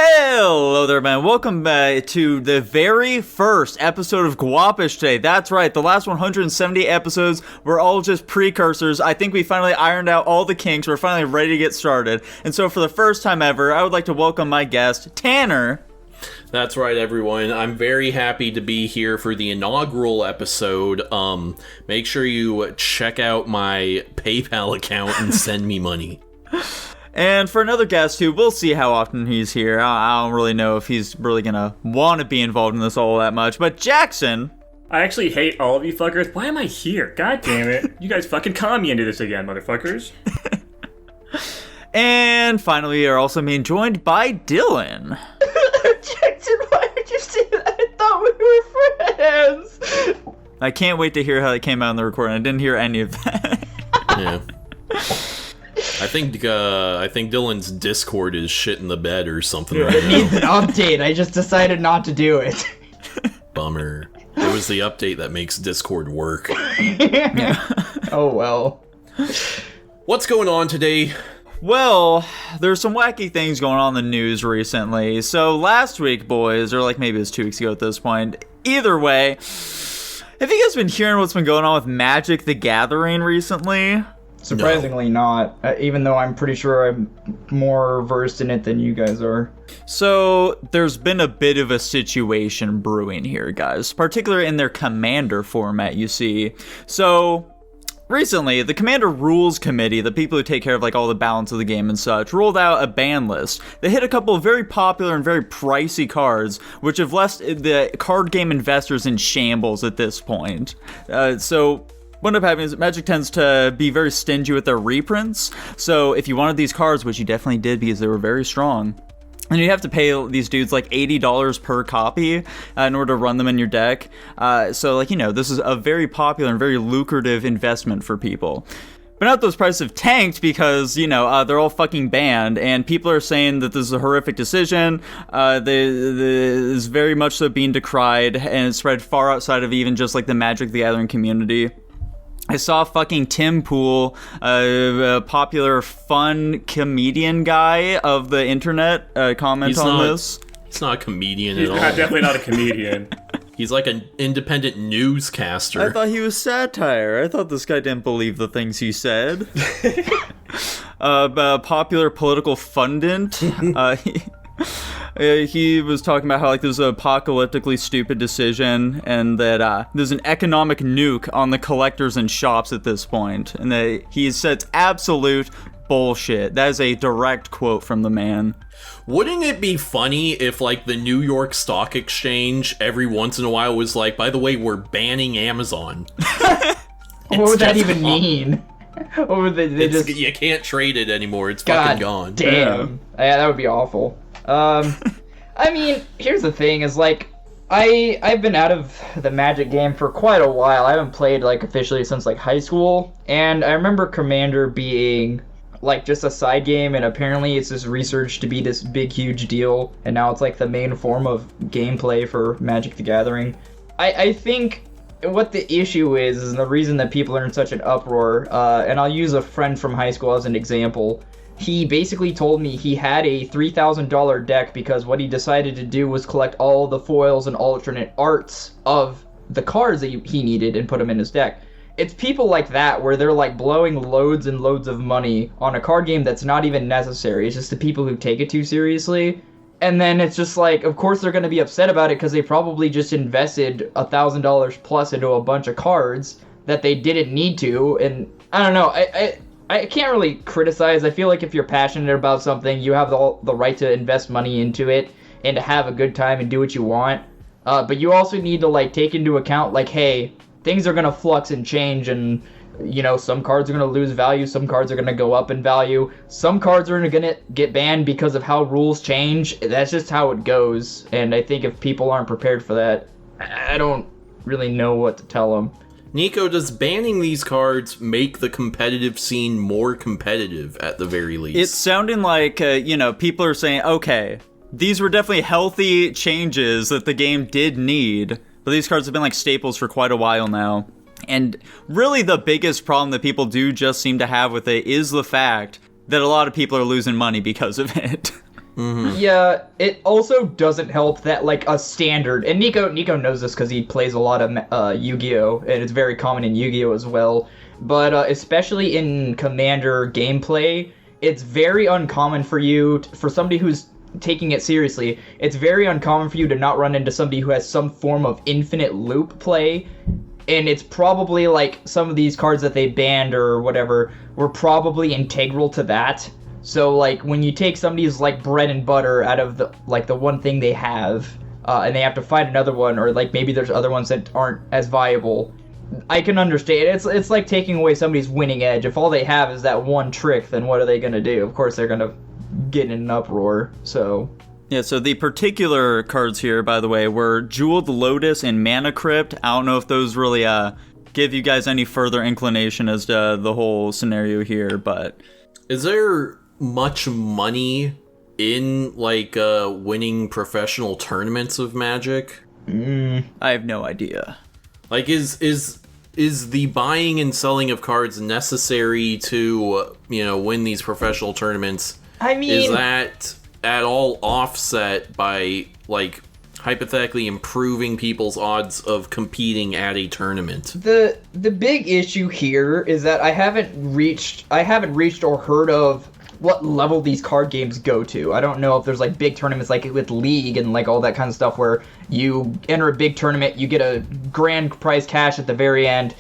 Hello there, man. Welcome to the very first episode of Guapish today. That's right, the last 170 episodes were all just precursors. I think we finally ironed out all the kinks. We're finally ready to get started. And so for the first time ever, I would like to welcome my guest, Tanner. That's right, everyone. I'm very happy to be here for the inaugural episode. Make sure you check out my PayPal account and send me money. And for another guest who, we'll see how often he's here. I don't really know if he's really gonna want to be involved in this all that much. But Jackson! I actually hate all of you fuckers. Why am I here? God damn it. You guys fucking con me into this again, motherfuckers. And finally, we are also being joined by Dylan. Jackson, why did you say that? I thought we were friends. I can't wait to hear how it came out in the recording. I didn't hear any of that. Yeah. I think Dylan's Discord is shit in the bed or something right It now. needs an update. I just decided not to do it. Bummer. It was the update that makes Discord work. Oh well. What's going on today? Well, there's some wacky things going on in the news recently. So last week, boys, or like maybe it was 2 weeks ago at this point, either way, have you guys been hearing what's been going on with Magic the Gathering recently? Surprisingly not, even though I'm pretty sure I'm more versed in it than you guys are. So there's been a bit of a situation brewing here, guys, particularly in their Commander format, you see. So recently, the Commander Rules Committee, the people who take care of like all the balance of the game and such, rolled out a ban list. They hit a couple of very popular and very pricey cards, which have left the card game investors in shambles at this point. So what ended up happening is Magic tends to be very stingy with their reprints. So if you wanted these cards, which you definitely did because they were very strong, and you have to pay these dudes like $80 per copy in order to run them in your deck. So like, you know, this is a very popular and very lucrative investment for people. But now those prices have tanked because, you know, they're all fucking banned, and people are saying that this is a horrific decision. Is very much so being decried, and it's spread far outside of even just like the Magic the Gathering community. I saw fucking Tim Pool, a popular fun comedian guy of the internet, comment on this. He's not a comedian He's at all. definitely not a comedian. He's like an independent newscaster. I thought he was satire. I thought this guy didn't believe the things he said. Popular political pundit. He was talking about how like this was an apocalyptically stupid decision, and that there's an economic nuke on the collectors and shops at this point, and that he said it's absolute bullshit. That is a direct quote from the man. Wouldn't it be funny if, like, the New York Stock Exchange every once in a while was like, by the way, we're banning Amazon? What would that even mean? Or would they just... You can't trade it anymore. It's God fucking gone. damn. Yeah, that would be awful. I mean, here's the thing, is like, I've been out of the Magic game for quite a while. I haven't played, like, officially since, like, high school, and I remember Commander being, like, just a side game, and apparently it's just researched to be this big, huge deal, and now it's, like, the main form of gameplay for Magic the Gathering. I think what the issue is, and the reason that people are in such an uproar, and I'll use a friend from high school as an example. He basically told me he had a $3,000 deck because what he decided to do was collect all the foils and alternate arts of the cards that he needed and put them in his deck. It's people like that where they're like blowing loads and loads of money on a card game that's not even necessary. It's just the people who take it too seriously. And then it's just like, of course they're going to be upset about it because they probably just invested $1,000 plus into a bunch of cards that they didn't need to. And I don't know, I can't really criticize. I feel like if you're passionate about something, you have the right to invest money into it and to have a good time and do what you want. But you also need to like take into account like, hey, things are gonna flux and change, and you know, some cards are gonna lose value, some cards are gonna go up in value, some cards are gonna get banned because of how rules change. That's just how it goes. And I think if people aren't prepared for that, I don't really know what to tell them. Nico, does banning these cards make the competitive scene more competitive at the very least? It's sounding like, you know, people are saying, okay, these were definitely healthy changes that the game did need, but these cards have been like staples for quite a while now. And really the biggest problem that people do just seem to have with it is the fact that a lot of people are losing money because of it. Yeah, it also doesn't help that, like, a standard, and Nico knows this because he plays a lot of Yu-Gi-Oh, and it's very common in Yu-Gi-Oh as well, but especially in Commander gameplay, it's very uncommon for somebody who's taking it seriously, it's very uncommon for you to not run into somebody who has some form of infinite loop play, and it's probably, like, some of these cards that they banned or whatever were probably integral to that. So, like, when you take somebody's, like, bread and butter out of the one thing they have, and they have to find another one, or, like, maybe there's other ones that aren't as viable, I can understand. It's like taking away somebody's winning edge. If all they have is that one trick, then what are they gonna do? Of course they're gonna get in an uproar, so... Yeah, so the particular cards here, by the way, were Jeweled Lotus and Mana Crypt. I don't know if those really, give you guys any further inclination as to the whole scenario here, but... Is there much money in, like, winning professional tournaments of Magic? I have no idea. Like, is the buying and selling of cards necessary to, win these professional tournaments? I mean... Is that at all offset by, like, hypothetically improving people's odds of competing at a tournament? The big issue here is that I haven't reached or heard of what level these card games go to. I don't know if there's, like, big tournaments like with League and, like, all that kind of stuff where you enter a big tournament, you get a grand prize cash at the very end.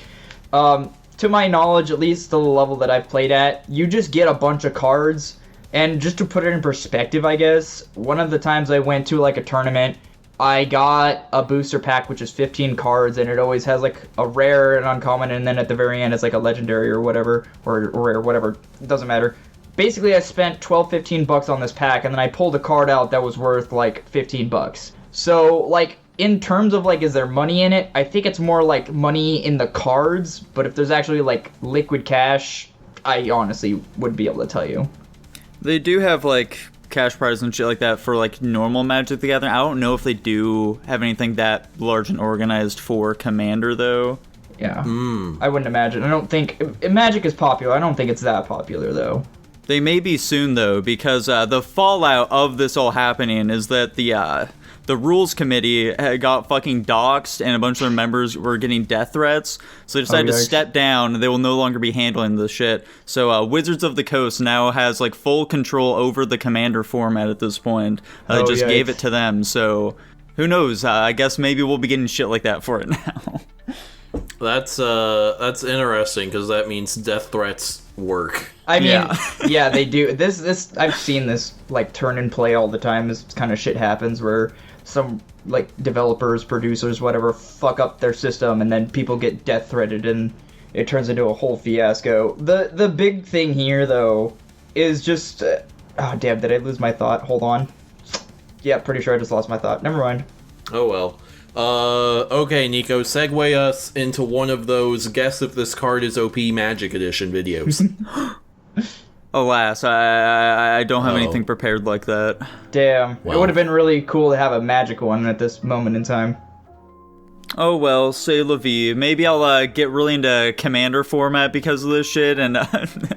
To my knowledge, at least the level that I've played at, you just get a bunch of cards. And just to put it in perspective, I guess, one of the times I went to, like, a tournament, I got a booster pack, which is 15 cards, and it always has, like, a rare and uncommon, and then at the very end it's, like, a legendary or whatever, or rare, whatever, it doesn't matter. Basically, I spent $12-15 on this pack, and then I pulled a card out that was worth, like, $15. So, like, in terms of, like, is there money in it, I think it's more, like, money in the cards, but if there's actually, like, liquid cash, I honestly wouldn't be able to tell you. They do have, like, cash prizes and shit like that for, like, normal Magic the Gathering. I don't know if they do have anything that large and organized for Commander, though. Yeah. I wouldn't imagine. I don't think... Magic is popular. I don't think it's that popular, though. They may be soon, though, because the fallout of this all happening is that the rules committee got fucking doxxed and a bunch of their members were getting death threats, so they decided to step down and they will no longer be handling the shit. So Wizards of the Coast now has, like, full control over the Commander format at this point. They just gave it to them, so who knows? I guess maybe we'll be getting shit like that for it now. That's interesting, because that means death threats work. I mean, yeah, they do. This I've seen this, like, turn and play all the time. This kind of shit happens where some, like, developers, producers, whatever, fuck up their system, and then people get death threatened, and it turns into a whole fiasco. The big thing here, though, is just... oh, damn, did I lose my thought? Hold on. Yeah, pretty sure I just lost my thought. Never mind. Oh, well. Okay, Nico, segue us into one of those Guess If This Card Is OP Magic Edition videos. Alas, I don't have anything prepared like that. Damn. Well. It would have been really cool to have a Magic one at this moment in time. Oh well, say la vie. Maybe I'll get really into Commander format because of this shit, and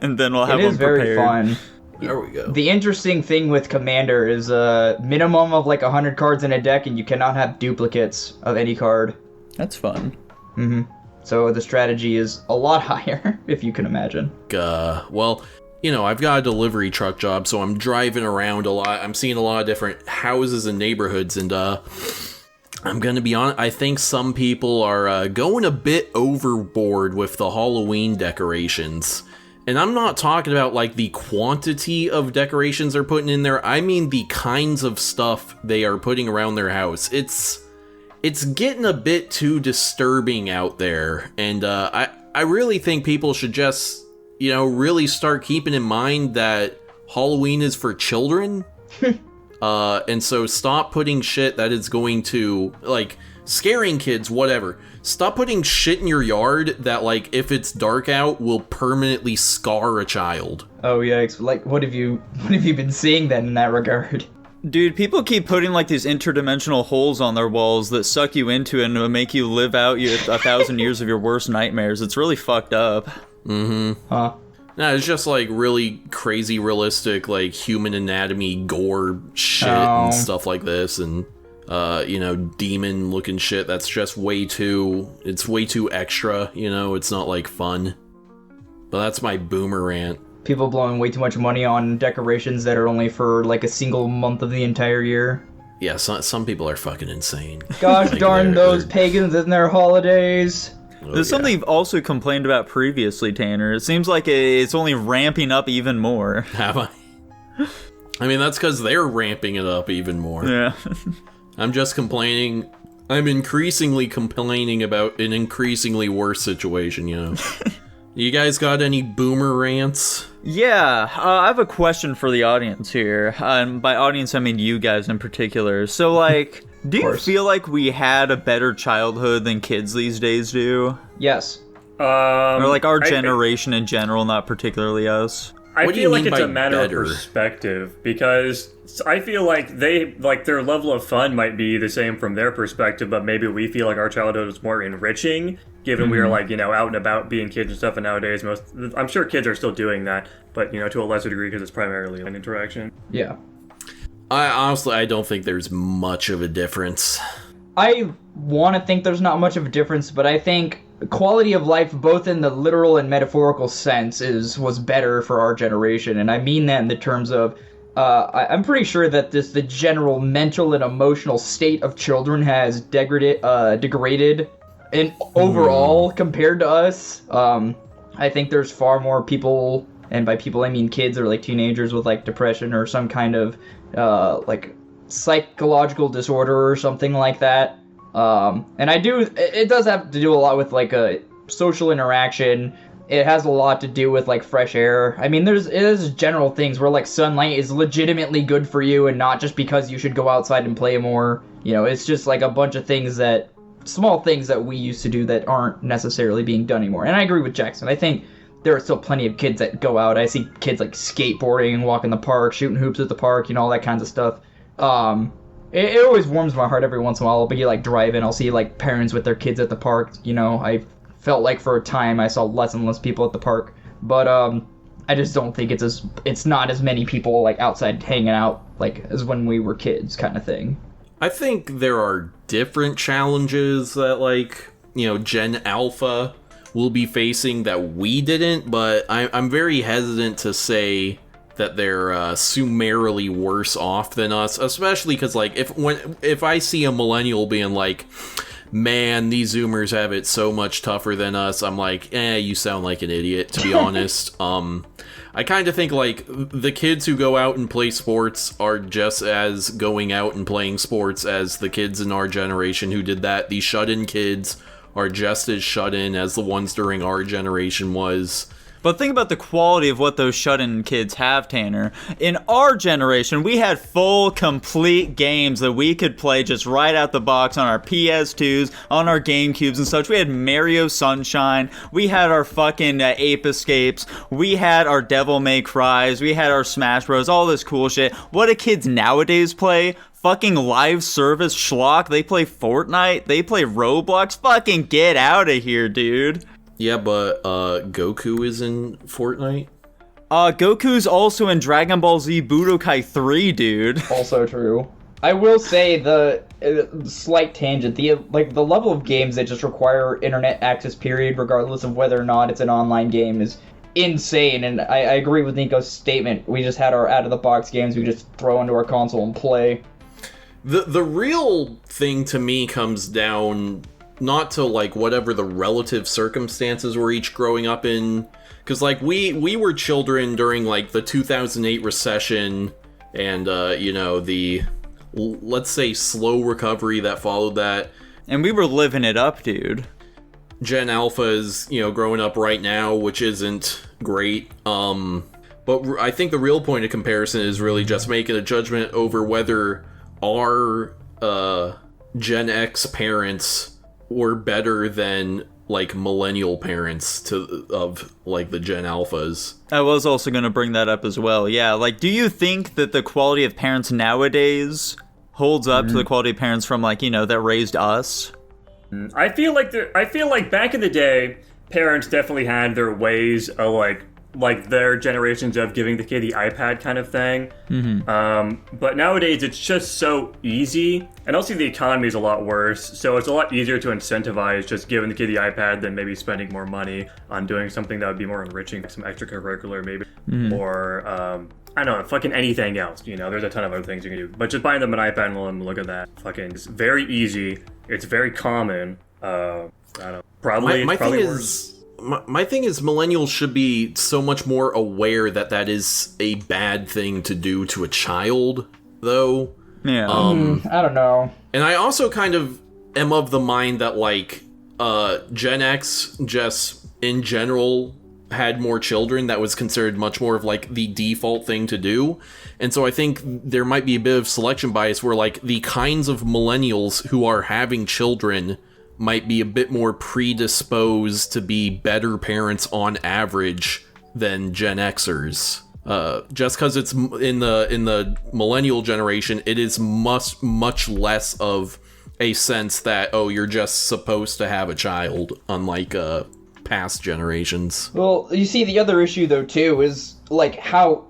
and then we'll have one prepared. It is very fun. There we go. The interesting thing with Commander is a minimum of, like, 100 cards in a deck, and you cannot have duplicates of any card. That's fun. So the strategy is a lot higher, if you can imagine. Well, I've got a delivery truck job, so I'm driving around a lot. I'm seeing a lot of different houses and neighborhoods, and I'm gonna be honest, I think some people are going a bit overboard with the Halloween decorations. And I'm not talking about, like, the quantity of decorations they're putting in there. I mean the kinds of stuff they are putting around their house. It's getting a bit too disturbing out there. And I really think people should just, really start keeping in mind that Halloween is for children. And so stop putting shit that is going to, like, scaring kids, whatever. Stop putting shit in your yard that, like, if it's dark out, will permanently scar a child. Oh, yikes. Like, what have you been seeing then in that regard? Dude, people keep putting, like, these interdimensional holes on their walls that suck you into it and will make you live out 1,000 years of your worst nightmares. It's really fucked up. Mm-hmm. Huh. No, it's just like really crazy realistic, like human anatomy gore shit and stuff like this, and demon looking shit that's just way too extra, it's not like fun. But that's my boomer rant. People blowing way too much money on decorations that are only for like a single month of the entire year. Yeah, some people are fucking insane. Gosh darn those pagans and their holidays. There's something you've also complained about previously, Tanner. It seems like it's only ramping up even more. Have I? I mean, that's because they're ramping it up even more. Yeah. I'm just complaining. I'm increasingly complaining about an increasingly worse situation, You guys got any boomer rants? Yeah, I have a question for the audience here. And by audience, I mean you guys in particular. So, like, do you feel like we had a better childhood than kids these days do? Yes. Or like our generation in general, not particularly us? I What do you feel like mean it's by a matter better? of perspective, because I feel like their level of fun might be the same from their perspective, but maybe we feel like our childhood was more enriching, given we were like, out and about being kids and stuff, and nowadays I'm sure kids are still doing that, but to a lesser degree because it's primarily an interaction. Yeah. I don't think there's much of a difference. I want to think there's not much of a difference, but I think quality of life, both in the literal and metaphorical sense, was better for our generation, and I mean that in the terms of I'm pretty sure that the general mental and emotional state of children has degraded in overall compared to us. I think there's far more people, and by people I mean kids or like teenagers with like depression or some kind of like psychological disorder or something like that. And it does have to do a lot with like a social interaction. It has a lot to do with like fresh air. I mean, it is general things where like sunlight is legitimately good for you, and not just because you should go outside and play more. It's just like a bunch of small things that we used to do that aren't necessarily being done anymore. And I agree with Jackson. I think there are still plenty of kids that go out. I see kids like skateboarding and walking the park, shooting hoops at the park, all that kinds of stuff. It always warms my heart every once in a while. I'll be like driving, I'll see like parents with their kids at the park. I felt like for a time I saw less and less people at the park, but I just don't think it's not as many people like outside hanging out like as when we were kids, kind of thing. I think there are different challenges that like Gen Alpha will be facing that we didn't, but I'm very hesitant to say that they're summarily worse off than us, especially because like if I see a millennial being like, man, these Zoomers have it so much tougher than us, I'm like, you sound like an idiot, to be honest. I kind of think like the kids who go out and play sports are just as going out and playing sports as the kids in our generation who did that. The shut-in kids are just as shut-in as the ones during our generation was. But think about the quality of what those shut-in kids have, Tanner. In our generation, we had full, complete games that we could play just right out the box on our PS2s, on our GameCubes and such. We had Mario Sunshine. We had our fucking Ape Escapes. We had our Devil May Cries. We had our Smash Bros. All this cool shit. What do kids nowadays play? Fucking live service schlock. They play Fortnite. They play Roblox. Fucking get out of here, dude. Yeah, but Goku is in Fortnite? Goku's also in Dragon Ball Z Budokai 3, dude. Also true. I will say the slight tangent, the level of games that just require internet access period, regardless of whether or not it's an online game, is insane. And I agree with Nico's statement. We just had our out-of-the-box games we just throw into our console and play. The real thing to me comes down not to like whatever the relative circumstances we're each growing up in, because like we were children during like the 2008 recession and the let's say slow recovery that followed that, and we were living it up, dude. Gen Alpha is growing up right now, which isn't great, but I think the real point of comparison is really just making a judgment over whether our Gen X parents were better than like millennial parents of like the Gen Alphas. I was also going to bring that up as well. Yeah, like, do you think that the quality of parents nowadays holds up to the quality of parents from like that raised us? I feel like back in the day, parents definitely had their ways of like like their generations of giving the kid the iPad kind of thing. But nowadays it's just so easy, and also the economy is a lot worse, so it's a lot easier to incentivize just giving the kid the iPad than maybe spending more money on doing something that would be more enriching, like some extracurricular maybe, or I don't know, fucking anything else. You know, there's a ton of other things you can do, but just buying them an iPad and letting them look at that, fucking, it's very easy. It's very common. I don't know. Probably my probably thing worse. is. My thing is, millennials should be so much more aware that is a bad thing to do to a child, though. Yeah. I don't know. And I also kind of am of the mind that, like, Gen X just, in general, had more children. That was considered much more of, like, the default thing to do. And so I think there might be a bit of selection bias where, like, the kinds of millennials who are having children might be a bit more predisposed to be better parents on average than Gen Xers. Just because it's in the millennial generation, it is much less of a sense that, oh, you're just supposed to have a child, unlike past generations. Well, you see, the other issue though too is like how,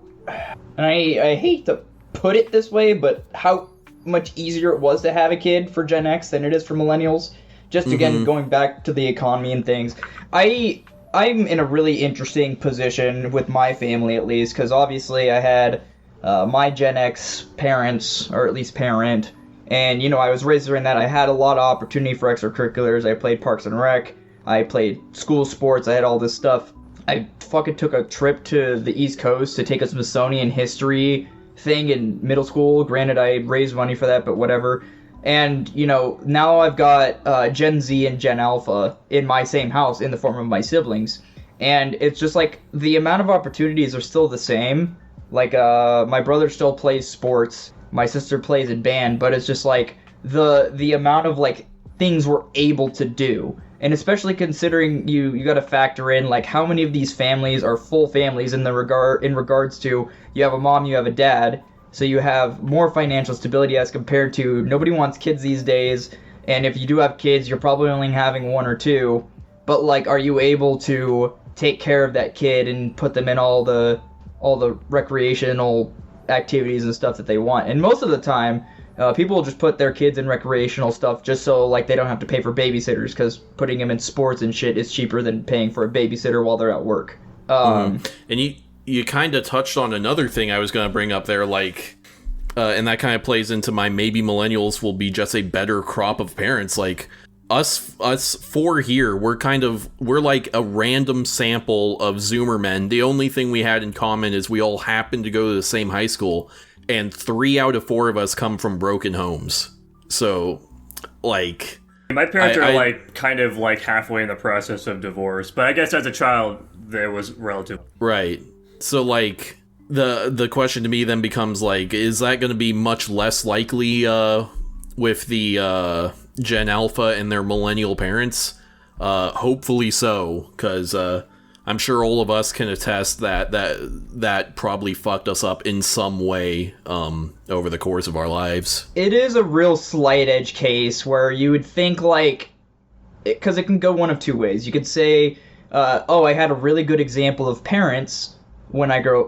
and I hate to put it this way, but how much easier it was to have a kid for Gen X than it is for millennials. Just again, going back to the economy and things, I'm in a really interesting position with my family, at least, because obviously I had my Gen X parents, or at least parent, and, you know, I was raised during that. I had a lot of opportunity for extracurriculars. I played Parks and Rec. I played school sports. I had all this stuff. I fucking took a trip to the East Coast to take a Smithsonian history thing in middle school. Granted, I raised money for that, but whatever. And, you know, now I've got Gen Z and Gen Alpha in my same house in the form of my siblings. And it's just like the amount of opportunities are still the same. Like, my brother still plays sports. My sister plays in band. But it's just like the amount of, like, things we're able to do. And especially considering you got to factor in, like, how many of these families are full families in regards to you have a mom, you have a dad. So you have more financial stability as compared to nobody wants kids these days. And if you do have kids, you're probably only having one or two. But, like, are you able to take care of that kid and put them in all the recreational activities and stuff that they want? And most of the time, people will just put their kids in recreational stuff just so, like, they don't have to pay for babysitters, because putting them in sports and shit is cheaper than paying for a babysitter while they're at work. And you kind of touched on another thing I was going to bring up there, like, and that kind of plays into my maybe millennials will be just a better crop of parents. Like, us four here, we're like a random sample of Zoomer men. The only thing we had in common is we all happened to go to the same high school, and 3 out of 4 of us come from broken homes. So, like, my parents are like kind of like halfway in the process of divorce, but I guess as a child, there was relative. Right. So, like, the question to me then becomes, like, is that going to be much less likely with the Gen Alpha and their millennial parents? Hopefully so, because I'm sure all of us can attest that probably fucked us up in some way over the course of our lives. It is a real slight edge case where you would think, like, because it can go one of two ways. You could say, oh, I had a really good example of parents when I grew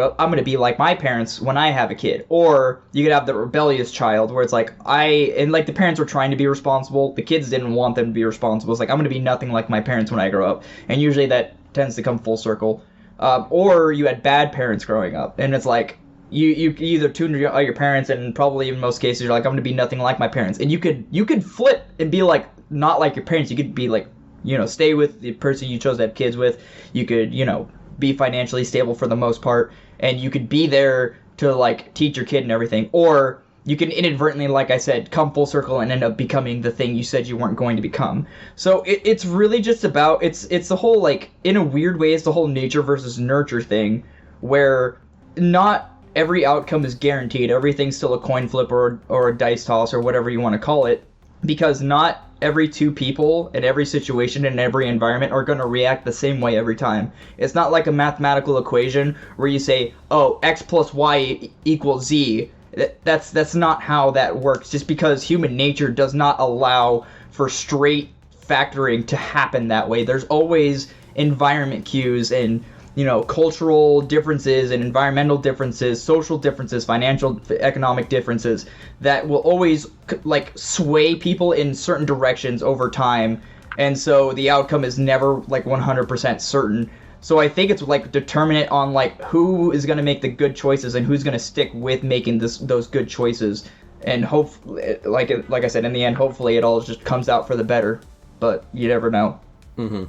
up. I'm going to be like my parents when I have a kid. Or you could have the rebellious child where it's like, the parents were trying to be responsible. The kids didn't want them to be responsible. It's like, I'm going to be nothing like my parents when I grow up. And usually that tends to come full circle. Or you had bad parents growing up. And it's like, you either tune your parents, and probably in most cases you're like, I'm going to be nothing like my parents. And you could flip and be like, not like your parents. You could be like, you know, stay with the person you chose to have kids with. You could, you know, be financially stable for the most part, and you could be there to, like, teach your kid and everything. Or you can inadvertently, like I said, come full circle and end up becoming the thing you said you weren't going to become. So it's really just about, it's the whole, like, in a weird way, it's the whole nature versus nurture thing, where not every outcome is guaranteed. Everything's still a coin flip or a dice toss or whatever you want to call it, because not every two people in every situation in every environment are going to react the same way every time. It's not like a mathematical equation where you say, oh, x plus y equals z. That's not how that works, just because human nature does not allow for straight factoring to happen that way. There's always environment cues and cultural differences and environmental differences, social differences, financial, economic differences that will always sway people in certain directions over time, and so the outcome is never 100% certain. So I think it's determinate on who is going to make the good choices and who's going to stick with making those good choices, and hopefully, like I said, in the end, hopefully it all just comes out for the better, but you never know. Mm-hmm.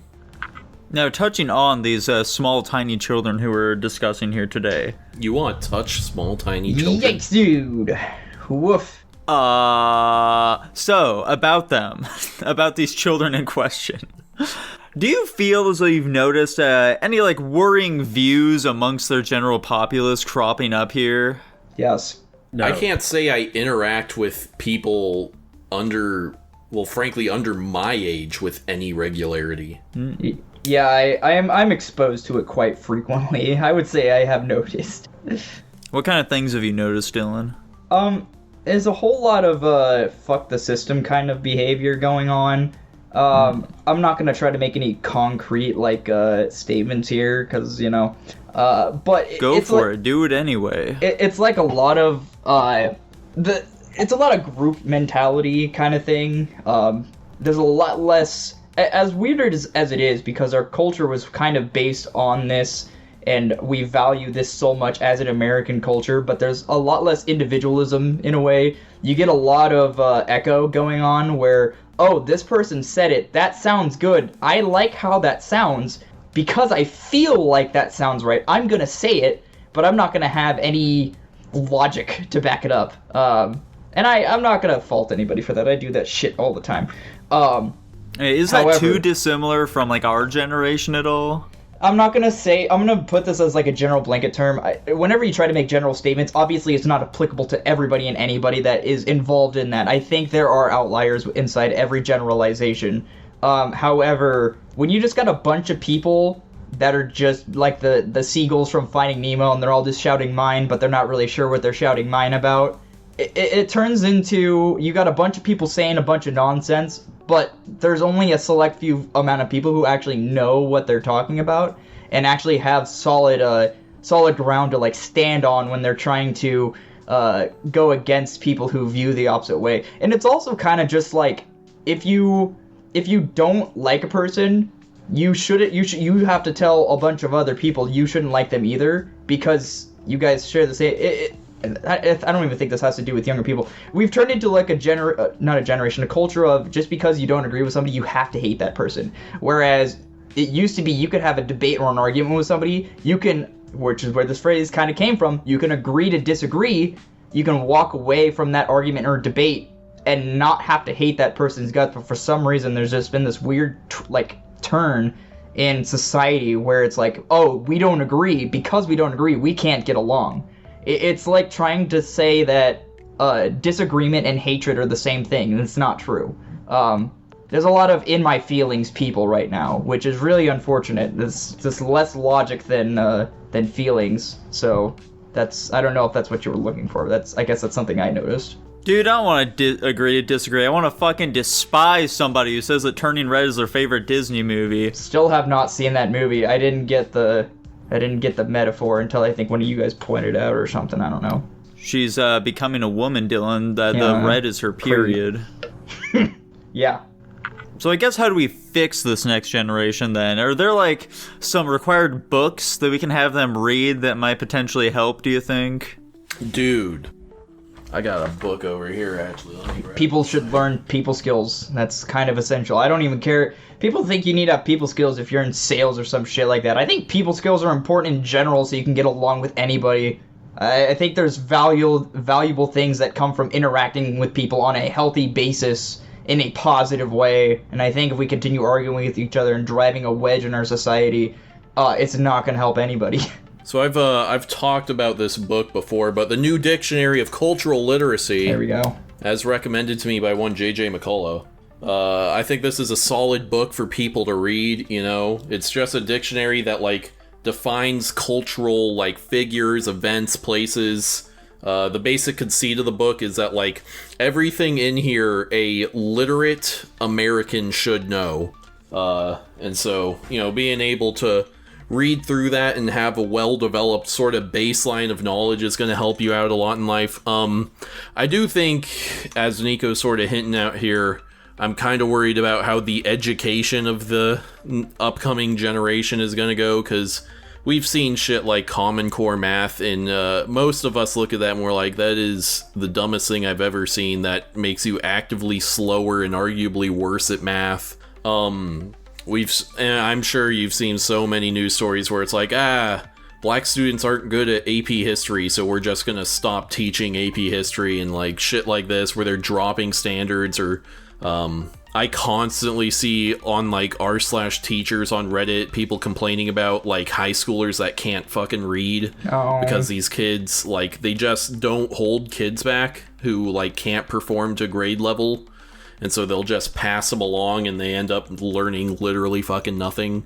Now, touching on these small, tiny children who we're discussing here today. You want to touch small, tiny children? Yikes, dude. Woof. So, about them. About these children in question. Do you feel as though you've noticed any, worrying views amongst their general populace cropping up here? Yes. No. I can't say I interact with people under my age with any regularity. Yeah, I'm exposed to it quite frequently. I would say I have noticed. What kind of things have you noticed, Dylan? There's a whole lot of fuck the system kind of behavior going on. I'm not gonna try to make any concrete statements here, because but go for it. Do it anyway. It's a lot of it's a lot of group mentality kind of thing. There's a lot less, as weird as it is, because our culture was kind of based on this, and we value this so much as an American culture, but there's a lot less individualism in a way. You get a lot of echo going on where, oh, this person said it, that sounds good, I like how that sounds, because I feel like that sounds right, I'm gonna say it, but I'm not gonna have any logic to back it up. And I'm not gonna fault anybody for that. I do that shit all the time. Is that too dissimilar from our generation at all? I'm gonna put this as a general blanket term. Whenever you try to make general statements, obviously it's not applicable to everybody and anybody that is involved in that. I think there are outliers inside every generalization. However, when you just got a bunch of people that are just like the seagulls from Finding Nemo, and they're all just shouting mine, but they're not really sure what they're shouting mine about, it turns into, you got a bunch of people saying a bunch of nonsense, but there's only a select few amount of people who actually know what they're talking about and actually have solid ground to stand on when they're trying to go against people who view the opposite way. And it's also kind of just if you don't like a person, you have to tell a bunch of other people you shouldn't like them either, because you guys share the same. I don't even think this has to do with younger people. We've turned into a culture of, just because you don't agree with somebody, you have to hate that person. Whereas it used to be, you could have a debate or an argument with somebody, which is where this phrase kind of came from, you can agree to disagree, you can walk away from that argument or debate and not have to hate that person's guts. But for some reason, there's just been this weird turn in society where it's oh, we don't agree, because we don't agree, we can't get along. It's like trying to say that disagreement and hatred are the same thing, and it's not true. There's a lot of in my feelings people right now, which is really unfortunate. There's just less logic than feelings. So I don't know if that's what you were looking for. I guess that's something I noticed. Dude, I don't want to agree to disagree. I want to fucking despise somebody who says that Turning Red is their favorite Disney movie. Still have not seen that movie. I didn't get the metaphor until I think one of you guys pointed out or something. I don't know. She's becoming a woman, Dylan. The red is her period. Yeah. So I guess, how do we fix this next generation then? Are there some required books that we can have them read that might potentially help, do you think? Dude, I got a book over here, actually. Let me grab People should learn people skills. That's kind of essential. I don't even care. People think you need to have people skills if you're in sales or some shit like that. I think people skills are important in general so you can get along with anybody. I think there's valuable things that come from interacting with people on a healthy basis in a positive way. And I think if we continue arguing with each other and driving a wedge in our society, it's not going to help anybody. So I've talked about this book before, but the New Dictionary of Cultural Literacy. There we go. As recommended to me by one J.J. McCullough. I think this is a solid book for people to read, It's just a dictionary that, defines cultural, figures, events, places. The basic conceit of the book is that, everything in here a literate American should know. And so, being able to read through that and have a well-developed sort of baseline of knowledge is going to help you out a lot in life. I do think, as Nico's sort of hinting out here, I'm kind of worried about how the education of the upcoming generation is going to go, because we've seen shit like Common Core math, and most of us look at that and we're like, that is the dumbest thing I've ever seen. That makes you actively slower and arguably worse at math. And I'm sure you've seen so many news stories where it's like, black students aren't good at AP history, so we're just gonna stop teaching AP history, and like shit like this where they're dropping standards. Or I constantly see on like r/teachers on Reddit people complaining about like high schoolers that can't fucking read because these kids, like, they just don't hold kids back who like can't perform to grade level, and so they'll just pass them along and they end up learning literally fucking nothing.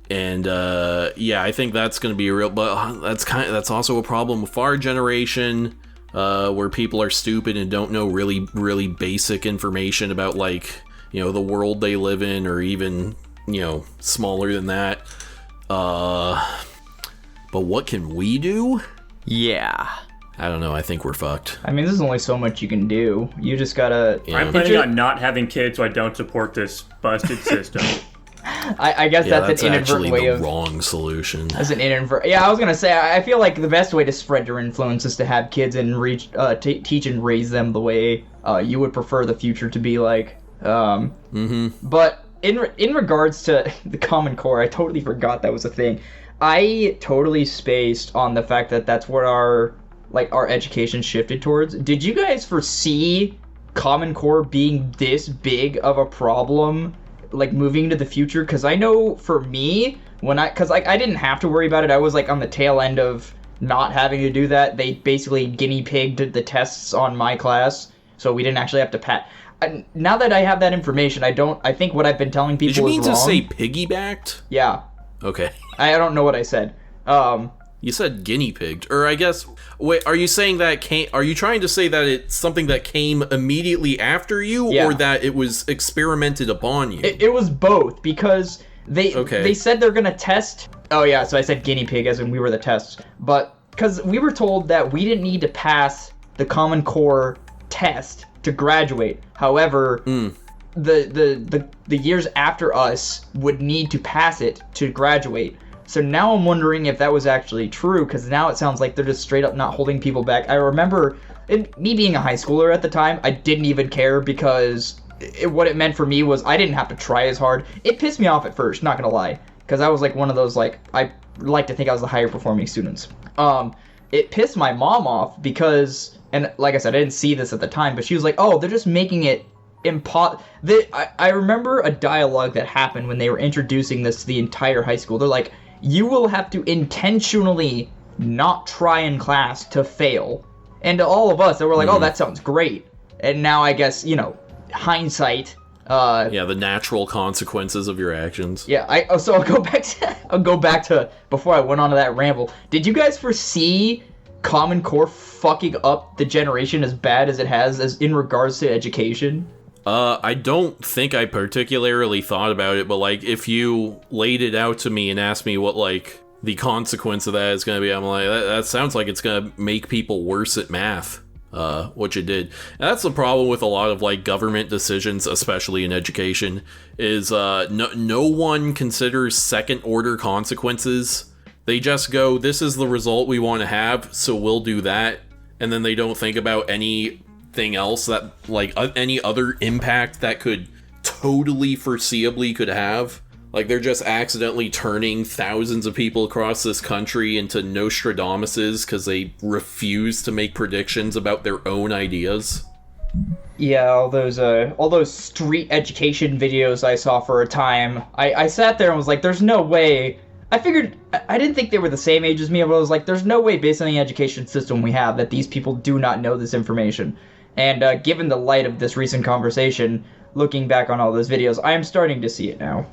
Yeah, I think that's going to be a real, but that's also a problem with our generation, where people are stupid and don't know really, really basic information about, like, you know, the world they live in, or even, you know, smaller than that. But what can we do? Yeah. I don't know. I think we're fucked. I mean, there's only so much you can do. You just gotta... Yeah. I'm planning on not having kids, so I don't support this busted system. I guess that's an inadvertent way of... the wrong solution. That's an inadvertent... Yeah, I was gonna say, I feel like the best way to spread your influence is to have kids and teach and raise them the way you would prefer the future to be like. But in regards to the Common Core, I totally forgot that was a thing. I totally spaced on the fact that that's what our education shifted towards. Did you guys foresee Common Core being this big of a problem, like, moving into the future? Because I know for me, I didn't have to worry about it. I was like on the tail end of not having to do that. They basically guinea pigged the tests on my class, so we didn't actually have to pass. Now that I have that information, I think what I've been telling people is wrong. Did you mean to say piggybacked? Yeah. Okay. I don't know what I said. You said guinea pigged, or I guess... Wait, are you saying that are you trying to say that it's something that came immediately after you, or that it was experimented upon you? It was both, because they said they're gonna test... Oh yeah, so I said guinea pig as in we were the tests. But, because we were told that we didn't need to pass the Common Core test to graduate. However, the years after us would need to pass it to graduate. So now I'm wondering if that was actually true, because now it sounds like they're just straight up not holding people back. I remember me being a high schooler at the time, I didn't even care, because what it meant for me was I didn't have to try as hard. It pissed me off at first, not gonna lie, because I was like one of those, like, I like to think I was the higher performing students. It pissed my mom off because, and like I said, I didn't see this at the time, but she was like, oh, they're just making it I remember a dialogue that happened when they were introducing this to the entire high school. They're like, you will have to intentionally not try in class to fail. And to all of us, they were like, oh, that sounds great. And now I guess, you know, hindsight... yeah, the natural consequences of your actions. Yeah, so I'll go back to before I went on to that ramble. Did you guys foresee Common Core fucking up the generation as bad as it has as in regards to education? I don't think I particularly thought about it, but, like, if you laid it out to me and asked me what, like, the consequence of that is going to be, I'm like, that sounds like it's going to make people worse at math, which it did. And that's the problem with a lot of, like, government decisions, especially in education, is no one considers second-order consequences. They just go, this is the result we want to have, so we'll do that, and then they don't think about anything else that, like, any other impact that could totally foreseeably could have. Like, they're just accidentally turning thousands of people across this country into Nostradamuses because they refuse to make predictions about their own ideas. Yeah, all those street education videos I saw for a time, I sat there and was like, there's no way. I figured, I didn't think they were the same age as me, but I was like, there's no way based on the education system we have that these people do not know this information. And given the light of this recent conversation, looking back on all those videos, I am starting to see it now.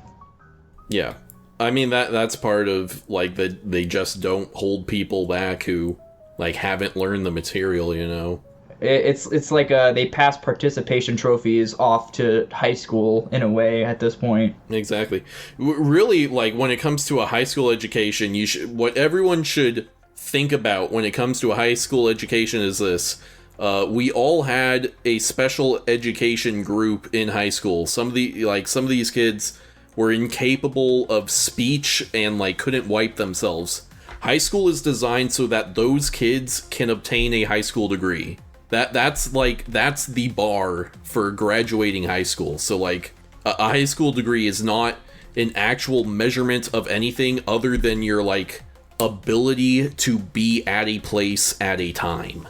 Yeah. I mean, that's part of, like, they just don't hold people back who, like, haven't learned the material, you know? It's like they pass participation trophies off to high school in a way at this point. Exactly. Really, like, when it comes to a high school education, what everyone should think about when it comes to a high school education is this. We all had a special education group in high school. Some of these kids were incapable of speech and, like, couldn't wipe themselves. High school is designed so that those kids can obtain a high school degree. That's the bar for graduating high school. So, like, a high school degree is not an actual measurement of anything other than your, like, ability to be at a place at a time.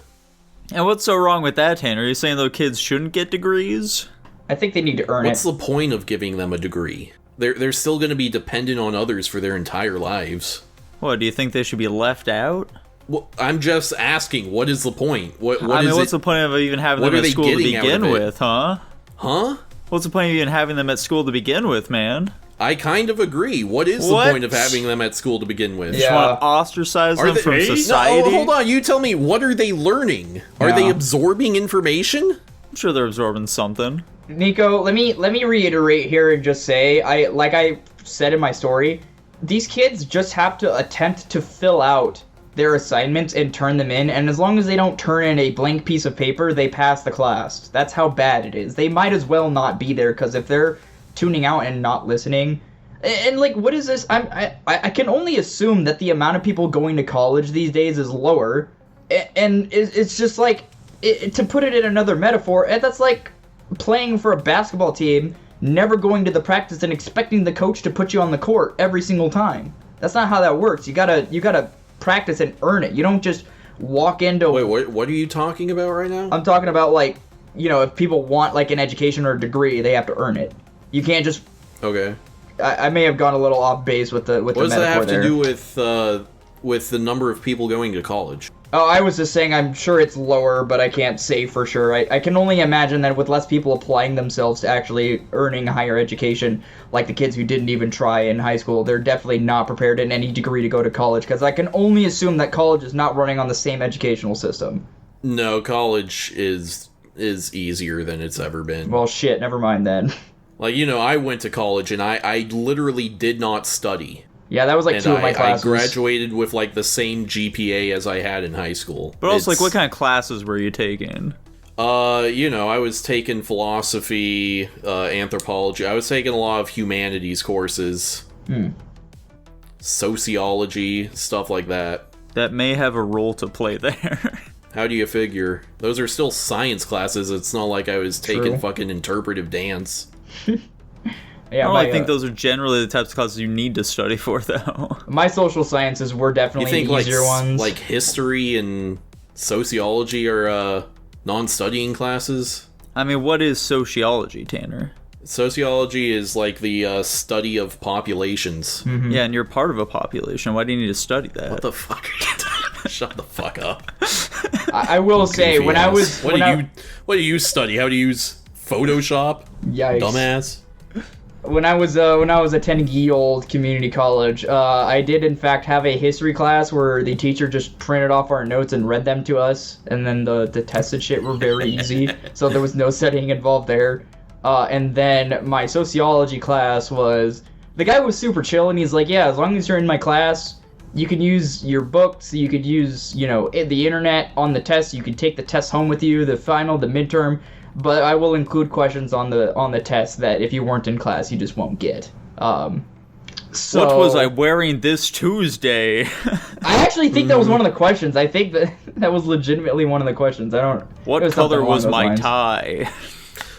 And what's so wrong with that, Tanner? Are you saying those kids shouldn't get degrees? I think they need to earn What's it. the point of giving them a degree? They're still going to be dependent on others for their entire lives. What, do you think they should be left out? Well, I'm just asking, what is the point? What's the point of even having them at school to begin with, huh? Huh? What's the point of even having them at school to begin with, man? I kind of agree. What is the point of having them at school to begin with? You just want to ostracize them from society? No, hold on. You tell me, what are they learning? Are they absorbing information? I'm sure they're absorbing something. Nico, let me reiterate here and just say, like I said in my story, these kids just have to attempt to fill out their assignments and turn them in, and as long as they don't turn in a blank piece of paper, they pass the class. That's how bad it is. They might as well not be there, because if they're tuning out and not listening, and like, what is this? I can only assume that the amount of people going to college these days is lower, and it's just like, to put it in another metaphor, that's like playing for a basketball team, never going to the practice and expecting the coach to put you on the court every single time. That's not how that works. You gotta practice and earn it. You don't just walk into... Wait, what are you talking about right now? I'm talking about, like, you know, if people want, like, an education or a degree, they have to earn it. You can't just... Okay. I may have gone a little off base with the metaphor there. What does that have to do with the number of people going to college? Oh, I was just saying I'm sure it's lower, but I can't say for sure. I can only imagine that with less people applying themselves to actually earning higher education, like the kids who didn't even try in high school, they're definitely not prepared in any degree to go to college, because I can only assume that college is not running on the same educational system. No, college is easier than it's ever been. Well, shit, never mind then. Like, you know, I went to college and I literally did not study. Yeah, that was like 2 of my classes. I graduated with, like, the same GPA as I had in high school. But also, like, what kind of classes were you taking? You know, I was taking philosophy, anthropology. I was taking a lot of humanities courses. Sociology, stuff like that. That may have a role to play there. How do you figure? Those are still science classes. It's not like I was taking fucking interpretive dance. Yeah, I think those are generally the types of classes you need to study for, though. My social sciences were definitely the easier ones. Like history and sociology are non-studying classes? I mean, what is sociology, Tanner? Sociology is like the study of populations. Mm-hmm. Yeah, and you're part of a population. Why do you need to study that? What the fuck are you talking? Shut the fuck up. I will say, when I was... What do you study? How to use Photoshop? Yikes. Dumbass. When I was attending ye old community college, I did in fact have a history class where the teacher just printed off our notes and read them to us, and then the tests and shit were very easy, so there was no studying involved there. And then my sociology class was, the guy was super chill, and he's like, yeah, as long as you're in my class, you can use your books, you could use, you know, the internet on the test, you can take the test home with you, the final, the midterm, but I will include questions on the test that if you weren't in class, you just won't get. So, what was I wearing this Tuesday? I actually think that was one of the questions. I think that was legitimately one of the questions. What color was my tie?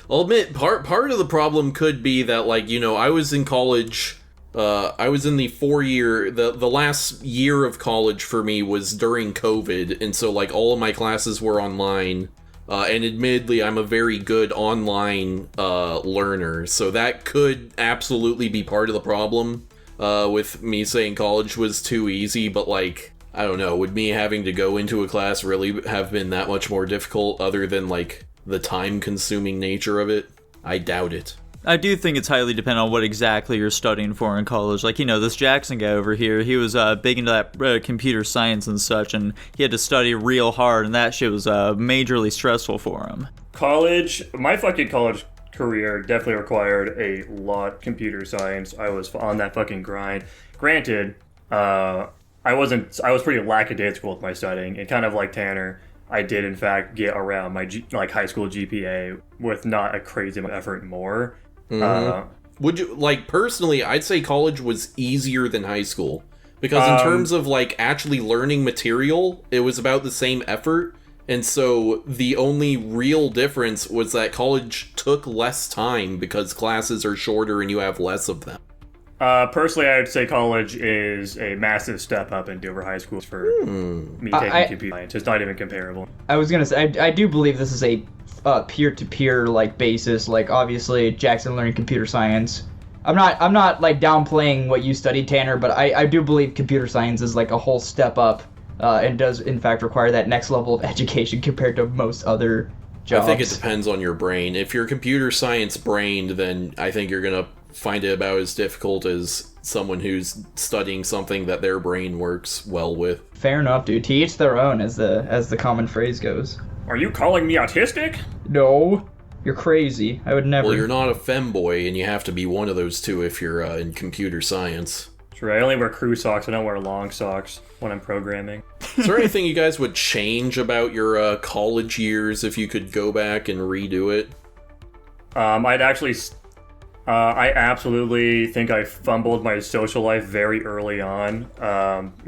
I'll admit, part of the problem could be that, like, you know, I was in college, I was in the 4-year, the last year of college for me was during COVID, and so, like, all of my classes were online, and admittedly, I'm a very good online learner, so that could absolutely be part of the problem, with me saying college was too easy, but, like, I don't know, would me having to go into a class really have been that much more difficult, other than, like, the time-consuming nature of it? I doubt it. I do think it's highly dependent on what exactly you're studying for in college. Like, this Jackson guy over here, he was big into that computer science and such, and he had to study real hard, and that shit was majorly stressful for him. My fucking college career definitely required a lot of computer science. I was on that fucking grind. Granted, I was pretty lackadaisical with my studying, and kind of like Tanner, I did in fact get around my high school GPA with not a crazy amount of effort more. Would you, personally, I'd say college was easier than high school. Because in terms of, actually learning material, it was about the same effort. And so the only real difference was that college took less time because classes are shorter and you have less of them. Personally, I would say college is a massive step up into over high school for me taking computer science. It's not even comparable. I was gonna say, I do believe this is a peer-to-peer basis. Obviously, Jackson learning computer science. I'm not downplaying what you studied, Tanner, but I do believe computer science is a whole step up, and does in fact require that next level of education compared to most other jobs. I think it depends on your brain. If you're computer science brained, then I think you're gonna find it about as difficult as someone who's studying something that their brain works well with. Fair enough, dude. To each their own, as the common phrase goes. Are you calling me autistic? No, you're crazy. I would never. Well, you're not a femboy, and you have to be one of those two if you're in computer science. True, I only wear crew socks. I don't wear long socks when I'm programming. Is there anything you guys would change about your college years if you could go back and redo it? I absolutely think I fumbled my social life very early on.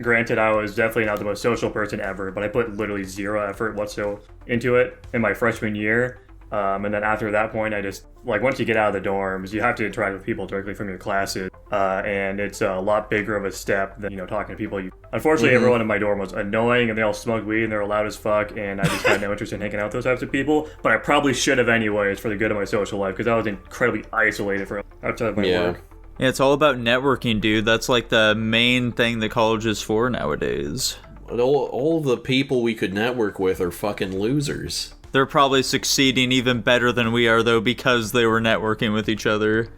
Granted, I was definitely not the most social person ever, but I put literally zero effort whatsoever into it in my freshman year. And then after that point, I just, once you get out of the dorms, you have to interact with people directly from your classes. And it's a lot bigger of a step than, talking to people. Unfortunately, everyone in my dorm was annoying, and they all smoked weed, and they were loud as fuck, and I just had no interest in hanging out with those types of people. But I probably should have anyways for the good of my social life, because I was incredibly isolated for outside of my work. Yeah, it's all about networking, dude. That's the main thing that college is for nowadays. But all the people we could network with are fucking losers. They're probably succeeding even better than we are, though, because they were networking with each other.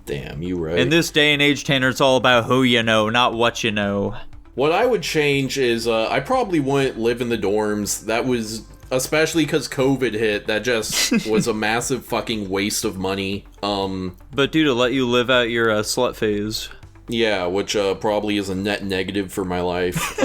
Damn, you right. In this day and age, Tanner, it's all about who you know, not what you know. What I would change is, I probably wouldn't live in the dorms. That was, especially because COVID hit, that just was a massive fucking waste of money. But dude, to let you live out your slut phase. Yeah, which probably is a net negative for my life.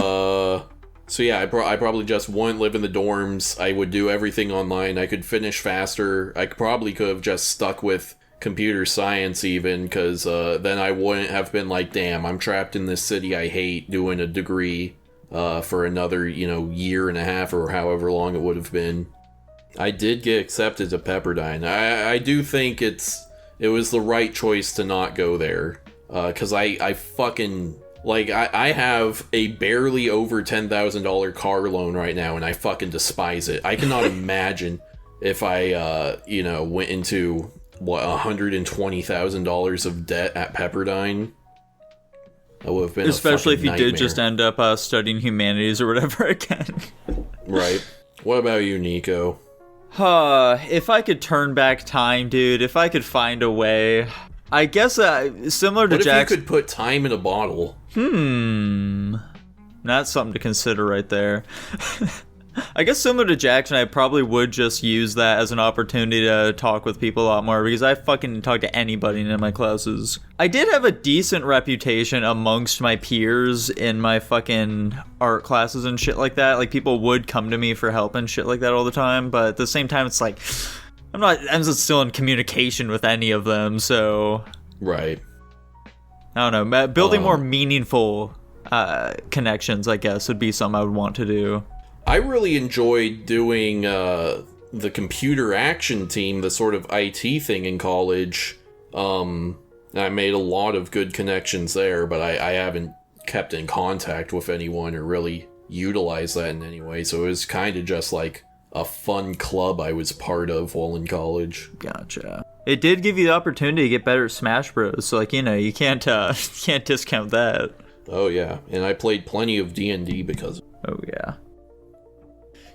So yeah, I probably just wouldn't live in the dorms. I would do everything online. I could finish faster. I probably could have just stuck with computer science even, because then I wouldn't have been damn, I'm trapped in this city I hate doing a degree for another, year and a half or however long it would have been. I did get accepted to Pepperdine. I do think it was the right choice to not go there, because I fucking... I have a barely over $10,000 car loan right now, and I fucking despise it. I cannot imagine if I, went into, $120,000 of debt at Pepperdine. That would have been especially if you nightmare. did just end up studying humanities or whatever again. Right. What about you, Nico? If I could turn back time, dude, if I could find a way... I guess similar to Jackson... Jackson... What if you could put time in a bottle? That's something to consider right there. I guess similar to Jackson, I probably would just use that as an opportunity to talk with people a lot more, because I fucking talk to anybody in my classes. I did have a decent reputation amongst my peers in my fucking art classes and shit like that. People would come to me for help and shit like that all the time, but at the same time, it's I'm just still in communication with any of them, so... Right. I don't know, building more meaningful connections, I guess, would be something I would want to do. I really enjoyed doing the computer action team, the sort of IT thing in college. I made a lot of good connections there, but I haven't kept in contact with anyone or really utilized that in any way, so it was kind of just a fun club I was part of while in college. Gotcha. It did give you the opportunity to get better at Smash Bros, so you can't discount that. Oh yeah, and I played plenty of D&D because of it. Oh yeah.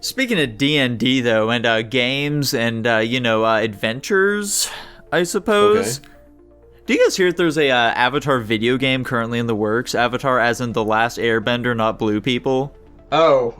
Speaking of D&D though, and games and adventures, I suppose. Okay. Do you guys hear that there's a Avatar video game currently in the works? Avatar as in The Last Airbender, not Blue People? Oh,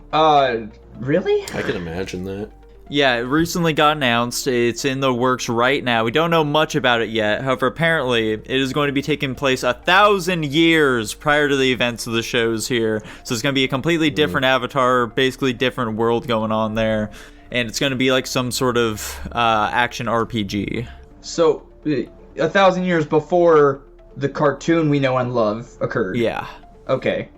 really? I can imagine that. Yeah, it recently got announced. It's in the works right now. We don't know much about it yet. However, apparently, it is going to be taking place 1,000 years prior to the events of the shows here. So it's going to be a completely different Avatar, basically different world going on there. And it's going to be like some sort of action RPG. So, 1,000 years before the cartoon we know and love occurred. Yeah. Okay.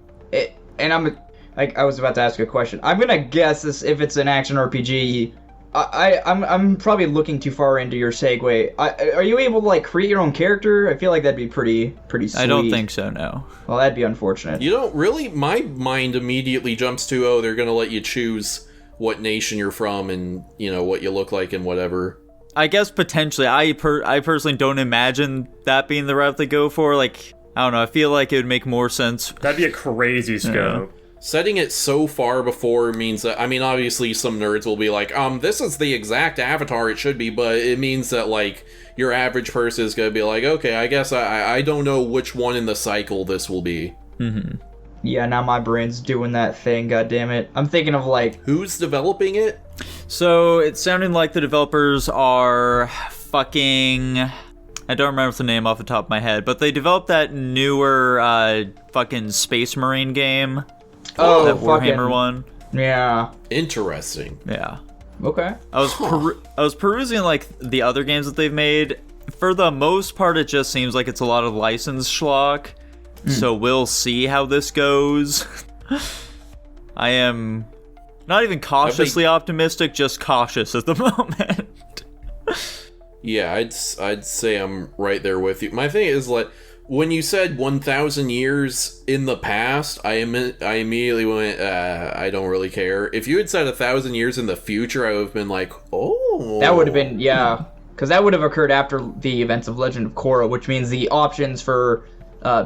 And I was about to ask a question. I'm gonna guess this, if it's an action RPG. I'm probably looking too far into your segue. Are you able to like create your own character? I feel like that'd be pretty sweet. I don't think so, no. Well, that'd be unfortunate. You don't really. My mind immediately jumps to, oh, they're gonna let you choose what nation you're from and what you look like and whatever. I guess potentially. I personally don't imagine that being the route they go for. Like, I don't know. I feel like it would make more sense. That'd be a crazy scope. Setting it so far before means that, I mean, obviously some nerds will be like, this is the exact Avatar it should be, but it means that, like, your average person is gonna be like, okay, I guess I don't know which one in the cycle this will be. Mm-hmm. Yeah, now my brain's doing that thing, goddammit. I'm thinking of, like... Who's developing it? So, it's sounding like the developers are fucking... I don't remember the name off the top of my head, but they developed that newer fucking Space Marine game. Oh, that Warhammer one. Yeah. Interesting. Yeah. Okay. I was perusing like the other games that they've made. For the most part, it just seems like it's a lot of licensed schlock. So we'll see how this goes. I am not even cautiously optimistic, just cautious at the moment. Yeah, I'd say I'm right there with you. My thing is, like, when you said 1,000 years in the past, I immediately went, I don't really care. If you had said 1,000 years in the future, I would have been like, oh. That would have been, yeah. Because that would have occurred after the events of Legend of Korra, which means the options for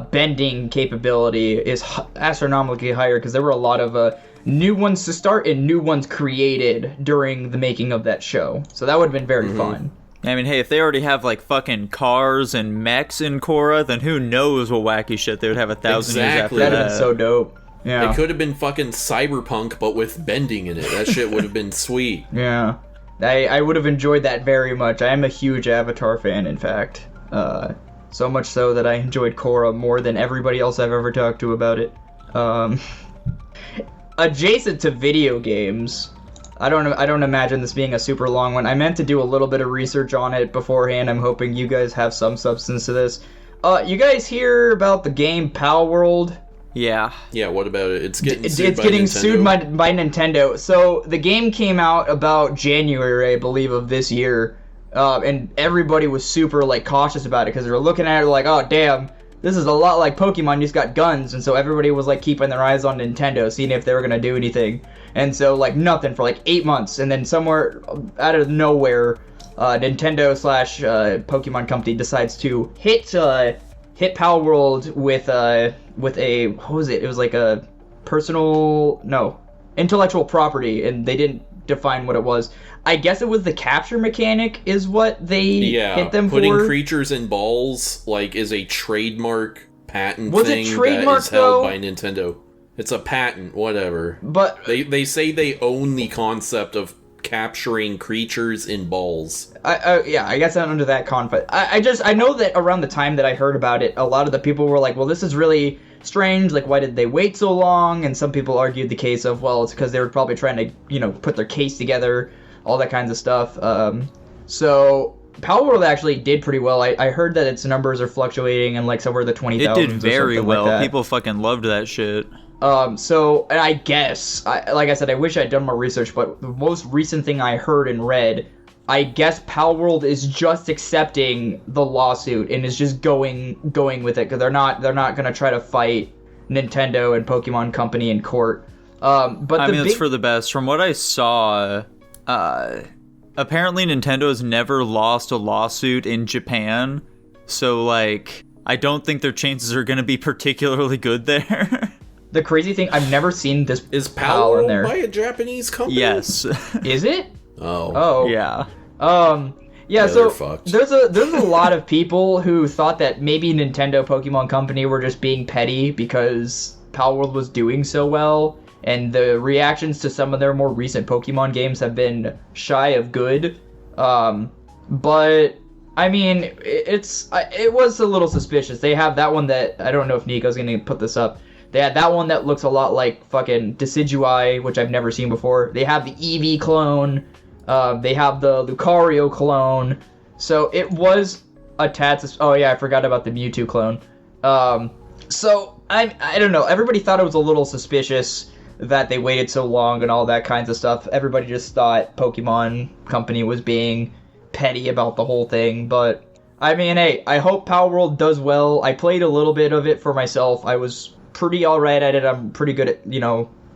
bending capability is astronomically higher, because there were a lot of new ones to start and new ones created during the making of that show. So that would have been very fun. I mean, hey, if they already have, like, fucking cars and mechs in Korra, then who knows what wacky shit they would have 1,000 years after that. That'd have been so dope. Yeah. It could have been fucking cyberpunk, but with bending in it. That shit would have been sweet. Yeah. I would have enjoyed that very much. I am a huge Avatar fan, in fact. So much so that I enjoyed Korra more than everybody else I've ever talked to about it. Adjacent to video games... I don't imagine this being a super long one. I meant to do a little bit of research on it beforehand. I'm hoping you guys have some substance to this. You guys hear about the game Palworld? Yeah. Yeah, what about it? It's getting sued by Nintendo. So the game came out about January, I believe, of this year. And everybody was super, like, cautious about it because they were looking at it like, oh, damn, this is a lot like Pokemon, you just got guns. And so everybody was, like, keeping their eyes on Nintendo, seeing if they were going to do anything. And so, like, nothing for, like, 8 months. And then somewhere out of nowhere, Nintendo / Pokemon Company decides to hit Palworld with a, what was it? It was like a intellectual property, and they didn't define what it was. I guess it was the capture mechanic is what they hit them for. Putting creatures in balls, like, is a trademark patent was thing it trademark, that is held though? by Nintendo. It's a patent, whatever. But they say they own the concept of capturing creatures in balls. I guess I'm under that conflict. I know that around the time that I heard about it, a lot of the people were like, well, this is really strange, like, why did they wait so long? And some people argued the case of, well, it's because they were probably trying to, put their case together, all that kinds of stuff. So Palworld actually did pretty well. I heard that its numbers are fluctuating in, like, somewhere in the 20,000s. It did very well. Like People fucking loved that shit. So, and I guess, like I said, I wish I'd done more research, but the most recent thing I heard and read, I guess Palworld is just accepting the lawsuit and is just going with it, because they're not gonna try to fight Nintendo and Pokemon Company in court. But I mean, it's for the best. From what I saw, apparently Nintendo has never lost a lawsuit in Japan, so, like, I don't think their chances are gonna be particularly good there. The crazy thing, I've never seen this. Is Palworld in there by a Japanese company? Yes. Is it? Oh. Oh. Yeah. Yeah, they're so fucked. there's a lot of people who thought that maybe Nintendo Pokemon Company were just being petty because Palworld was doing so well, and the reactions to some of their more recent Pokemon games have been shy of good. But I mean, it was a little suspicious. They have that one that I don't know if Nico's gonna put this up. They had that one that looks a lot like fucking Decidueye, which I've never seen before. They have the Eevee clone. They have the Lucario clone. So it was a tad... Oh yeah, I forgot about the Mewtwo clone. So I don't know. Everybody thought it was a little suspicious that they waited so long and all that kinds of stuff. Everybody just thought Pokemon Company was being petty about the whole thing. But I mean, hey, I hope Palworld does well. I played a little bit of it for myself. I was pretty alright at it. I'm pretty good at,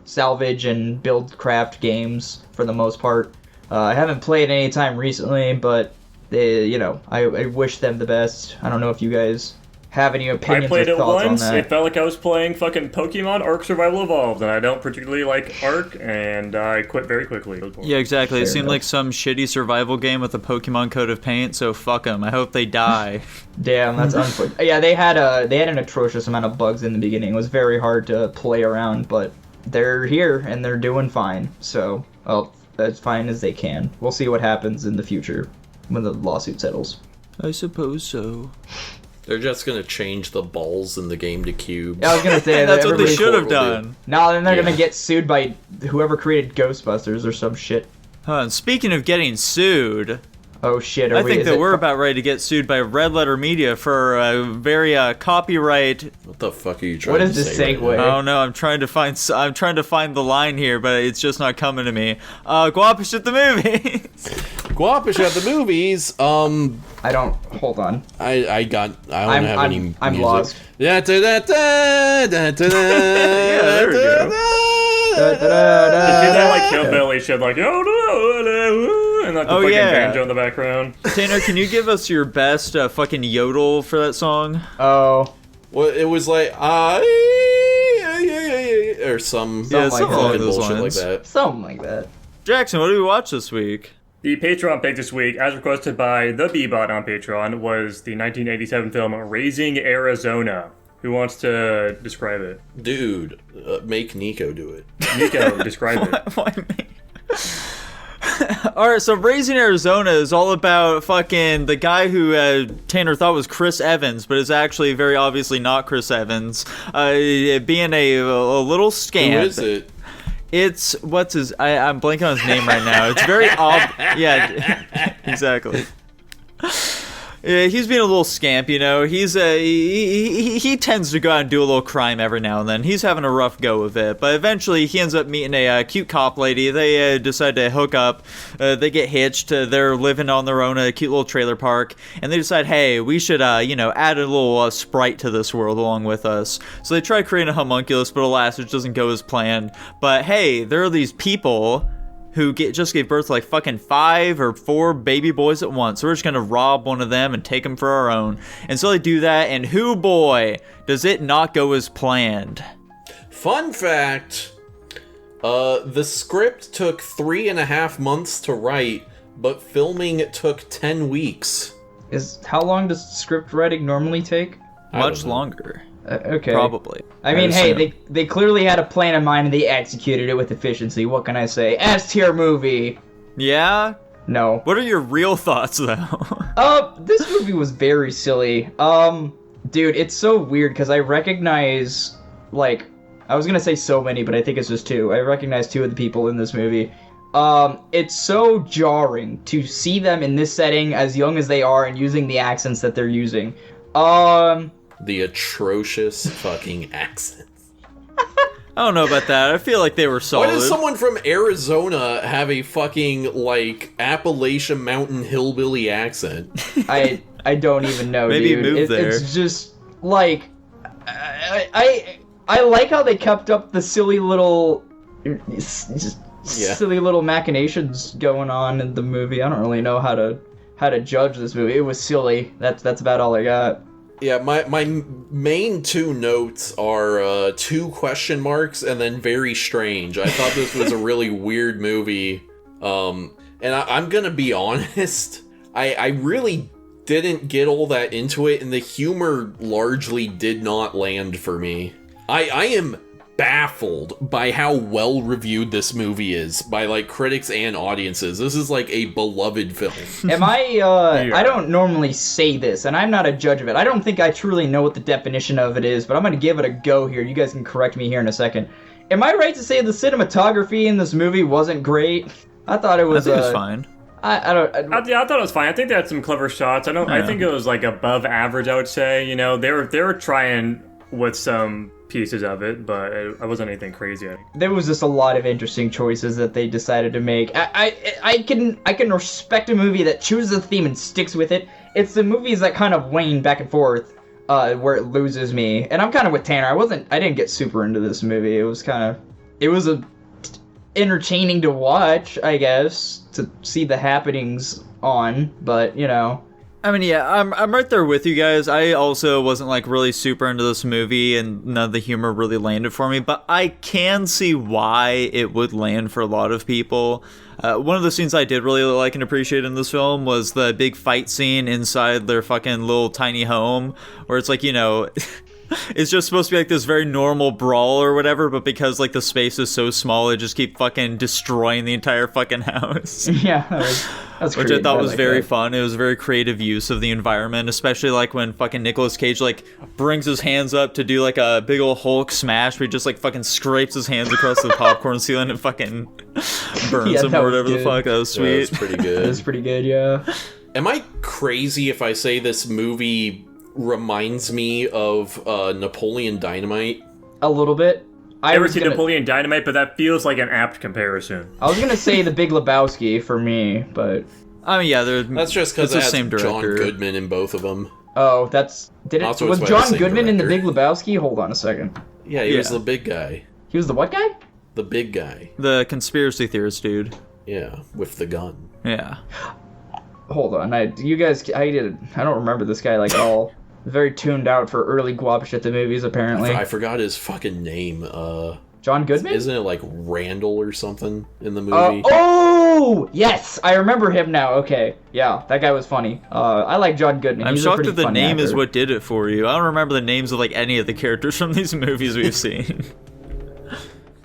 salvage and build craft games for the most part. I haven't played any time recently, but I wish them the best. I don't know if you guys have any opinions I played or it thoughts once. on that. It felt like I was playing fucking Pokemon Arc Survival Evolved, and I don't particularly like Arc, and I quit very quickly. Yeah, exactly. It Fair seemed enough. like some shitty survival game with a Pokemon coat of paint, so fuck them. I hope they die. Damn, that's unfortunate. Yeah, they had an atrocious amount of bugs in the beginning. It was very hard to play around, but they're here and they're doing fine. So, as fine as they can. We'll see what happens in the future when the lawsuit settles. I suppose so. They're just gonna change the balls in the game to cubes. Yeah, I was gonna say That's what they everybody- should have will done. No, then they're Yeah. gonna get sued by whoever created Ghostbusters or some shit. Huh, and speaking of getting sued, Oh shit! I think that we're about ready to get sued by Red Letter Media for a very copyright. What the fuck are you trying What to is this say? segue? Right now? Oh no, I'm trying to find the line here, but it's just not coming to me. Guapish at the movies. Guapish at the movies. I don't. Hold on. I don't I'm- have I'm- any. I'm music. lost. Yeah, there we go. They did that like hillbilly shit, like and like the Oh, fucking yeah. banjo in the background. Tanner, can you give us your best fucking yodel for that song? Oh. Well, it was like or some Yeah, like something that. along those bullshit lines. like that. Something like that. Jackson, what did we watch this week? The Patreon pick this week, as requested by the Bebot on Patreon, was the 1987 film Raising Arizona. Who wants to describe it? Dude, make Nico do it. Nico, describe it. Why me? Alright, so Raising Arizona is all about fucking the guy who Tanner thought was Chris Evans, but is actually very obviously not Chris Evans, being a little scamp. Who is it? It's, I'm blanking on his name right now. It's very yeah, exactly. Yeah, he's being a little scamp, He's he tends to go out and do a little crime every now and then. He's having a rough go of it, but eventually he ends up meeting a cute cop lady. They decide to hook up. They get hitched. They're living on their own in a cute little trailer park, and they decide, hey, we should add a little sprite to this world along with us. So they try creating a homunculus, but alas, it doesn't go as planned. But hey, there are these people who just gave birth to like fucking 5 or 4 baby boys at once. So we're just gonna rob one of them and take them for our own. And so they do that, and whoo boy, does it not go as planned. Fun fact, the script took 3.5 months to write, but filming took 10 weeks. How long does script writing normally take? Much longer. Okay. Probably. I mean, hey, assume. they clearly had a plan in mind and they executed it with efficiency. What can I say? S tier movie. Yeah? No. What are your real thoughts, though? This movie was very silly. Dude, it's so weird because I recognize, like, I was gonna say so many, but I think it's just 2. I recognize 2 of the people in this movie. It's so jarring to see them in this setting as young as they are and using the accents that they're using. The atrocious fucking accents. I don't know about that. I feel like they were solid. Why does someone from Arizona have a fucking, like, Appalachian Mountain hillbilly accent? I don't even know, Maybe dude. move there. It's just like I like how they kept up the silly little silly little machinations going on in the movie. I don't really know how to judge this movie. It was silly. That's about all I got. Yeah, my main 2 notes are 2 question marks and then very strange. I thought this was a really weird movie. And I'm gonna be honest, I really didn't get all that into it, and the humor largely did not land for me. I am baffled by how well reviewed this movie is by like critics and audiences. This is like a beloved film. Am I, I don't normally say this, and I'm not a judge of it. I don't think I truly know what the definition of it is, but I'm going to give it a go here. You guys can correct me here in a second. Am I right to say the cinematography in this movie wasn't great? I thought it was, I think it was fine. I thought it was fine. I think they had some clever shots. I think it was like above average, I would say. You know, they were trying with some pieces of it, but it wasn't anything crazy. There was just a lot of interesting choices that they decided to make. I can respect a movie that chooses a theme and sticks with it. It's the movies that kind of wane back and forth where it loses me. And I'm kind of with Tanner. I didn't get super into this movie. It was entertaining to watch, I guess, to see the happenings on, but you know. I mean, yeah, I'm right there with you guys. I also wasn't like really super into this movie, and none of the humor really landed for me, but I can see why it would land for a lot of people. One of the scenes I did really like and appreciate in this film was the big fight scene inside their fucking little tiny home, where it's like, you know, it's just supposed to be like this very normal brawl or whatever, but because like the space is so small, it just keep fucking destroying the entire fucking house. Yeah, that's which I thought was very fun. It was a very creative use of the environment, especially like when fucking Nicolas Cage like brings his hands up to do like a big old Hulk smash, where he just like fucking scrapes his hands across the popcorn ceiling and fucking burns him or whatever the fuck. That was sweet. That's pretty good. That's pretty good, yeah. Am I crazy if I say this movie reminds me of Napoleon Dynamite? A little bit. I never seen Napoleon Dynamite, but that feels like an apt comparison. I was gonna say The Big Lebowski for me, but I mean, yeah, that's just because it has John Goodman in both of them. Oh, was John Goodman in The Big Lebowski? Hold on a second. Yeah, he was the big guy. He was the what guy? The big guy. The conspiracy theorist dude. Yeah, with the gun. Yeah. Hold on, I don't remember this guy like at all. Very tuned out for early Guapish at the movies, apparently. I forgot his fucking name. John Goodman? Isn't it like Randall or something in the movie? Oh, yes! I remember him now. Okay. Yeah, that guy was funny. I like John Goodman. I'm He's shocked that the name actor. is what did it for you. I don't remember the names of like any of the characters from these movies we've seen.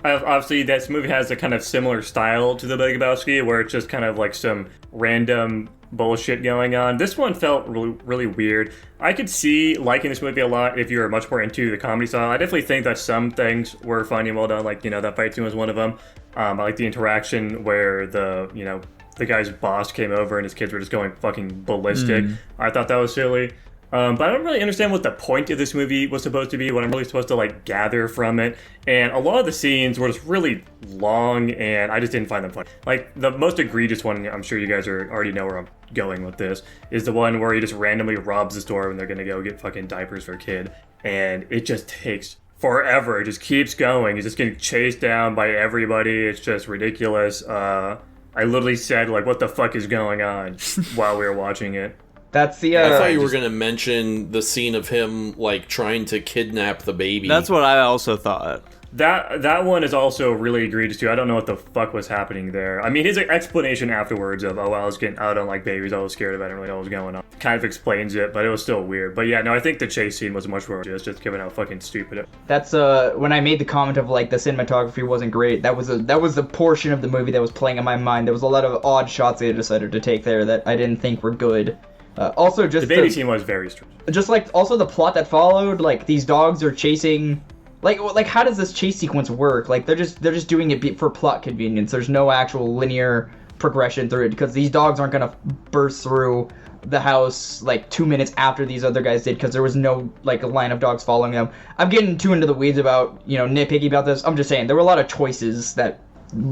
Obviously, this movie has a kind of similar style to The Big Lebowski, where it's just kind of like some random bullshit going on. This one felt really, really weird. I could see liking this movie a lot if you were much more into the comedy style. I definitely think that some things were funny and well done, like, you know, that fight scene was one of them. I like the interaction where the guy's boss came over and his kids were just going fucking ballistic. I thought that was silly. But I don't really understand what the point of this movie was supposed to be, what I'm really supposed to, like, gather from it. And a lot of the scenes were just really long, and I just didn't find them funny. Like, the most egregious one, I'm sure you guys already know where I'm going with this, is the one where he just randomly robs the store when they're gonna go get fucking diapers for a kid. And it just takes forever. It just keeps going. He's just getting chased down by everybody. It's just ridiculous. I literally said, like, what the fuck is going on while we were watching it. That's the. I thought you were gonna mention the scene of him like trying to kidnap the baby. That's what I also thought. That one is also really egregious too. I don't know what the fuck was happening there. I mean, his explanation afterwards of, I don't like babies, I was scared of it, I didn't really know what was going on, kind of explains it, but it was still weird. But yeah, no, I think the chase scene was much more just given how fucking stupid it. That's when I made the comment of like the cinematography wasn't great. That was the portion of the movie that was playing in my mind. There was a lot of odd shots they decided to take there that I didn't think were good. Also, just the baby scene was very strange. Just like also the plot that followed, like these dogs are chasing, like how does this chase sequence work? Like they're just doing it for plot convenience. There's no actual linear progression through it because these dogs aren't gonna burst through the house like 2 minutes after these other guys did because there was no like a line of dogs following them. I'm getting too into the weeds about nitpicky about this. I'm just saying there were a lot of choices that.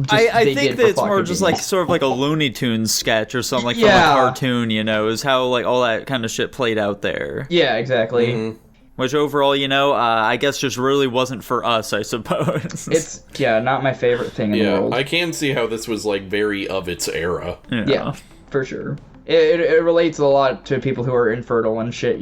I think that it's more just like sort of like a Looney Tunes sketch or something like from a cartoon, is how like all that kind of shit played out there. Yeah, exactly. Mm-hmm. Which overall, I guess just really wasn't for us, I suppose. It's not my favorite thing in the world. I can see how this was like very of its era. Yeah, for sure. It relates a lot to people who are infertile and shit,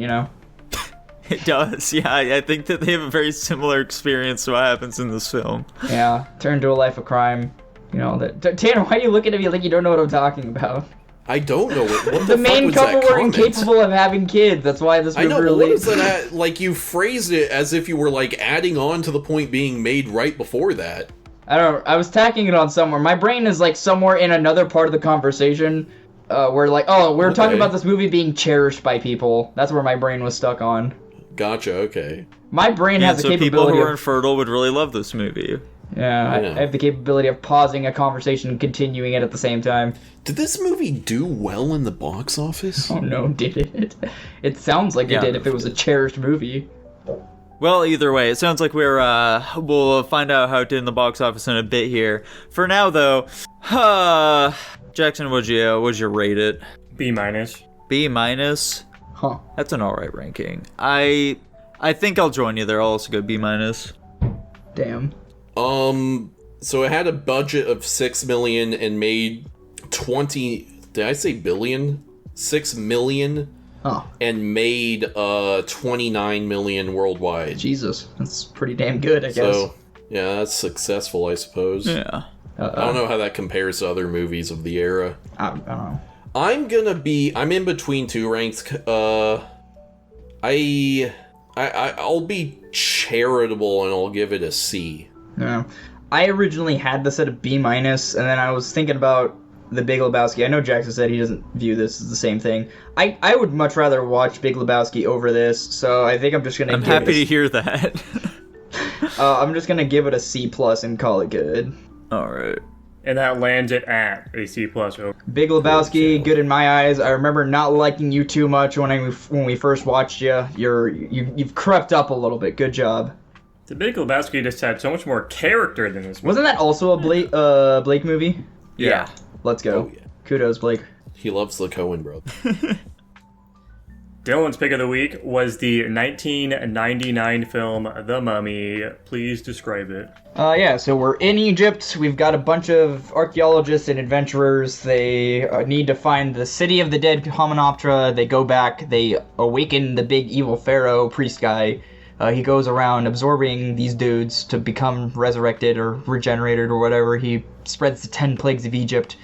It does, yeah. I think that they have a very similar experience to what happens in this film. Yeah, turn to a life of crime. Tanner, why are you looking at me like you don't know what I'm talking about? I don't know what The the fuck main was couple that were comment? incapable of having kids. That's why this I movie know, but what really. is that? Like, you phrased it as if you were, like, adding on to the point being made right before that. I was tacking it on somewhere. My brain is like somewhere in another part of the conversation, where like, oh, we're talking about this movie being cherished by people. That's where my brain was stuck on. Gotcha, okay. My brain has the so capability people who of... are infertile would really love this movie. Yeah, I have the capability of pausing a conversation and continuing it at the same time. Did this movie do well in the box office? Oh no, did it? It sounds like it did if it was a cherished movie. Well, either way, it sounds like we'll find out how it did in the box office in a bit here. For now, though, Jackson, would you rate it? B-. B minus. Huh. That's an alright ranking. I think I'll join you there. I'll also go B minus. Damn. So it had a budget of $6 million and made 20. Did I say billion? 6 million. Oh. And made 29 million worldwide. Jesus, that's pretty damn good, I guess. So yeah, that's successful, I suppose. Yeah. I don't know how that compares to other movies of the era. I don't know. I'm in between two ranks. I'll be charitable and I'll give it a C. Yeah. I originally had this at a B minus, and then I was thinking about The Big Lebowski. I know Jackson said he doesn't view this as the same thing. I would much rather watch Big Lebowski over this, so I think I'm just gonna. I'm happy to hear that. I'm just gonna give it a C plus and call it good. All right. And that lands it at a C+. Over. Big Lebowski, good in my eyes. I remember not liking you too much when we first watched you. You've crept up a little bit. Good job. The Big Lebowski just had so much more character than this movie. Wasn't that also a Blake movie? Yeah. Let's go. Oh, yeah. Kudos, Blake. He loves the Coen brothers. Dylan's pick of the week was the 1999 film The Mummy. Please describe it. Yeah, so we're in Egypt. We've got a bunch of archaeologists and adventurers. They need to find the city of the dead Hominoptera. They go back. They awaken the big evil pharaoh priest guy. He goes around absorbing these dudes to become resurrected or regenerated or whatever. He spreads the 10 plagues of Egypt.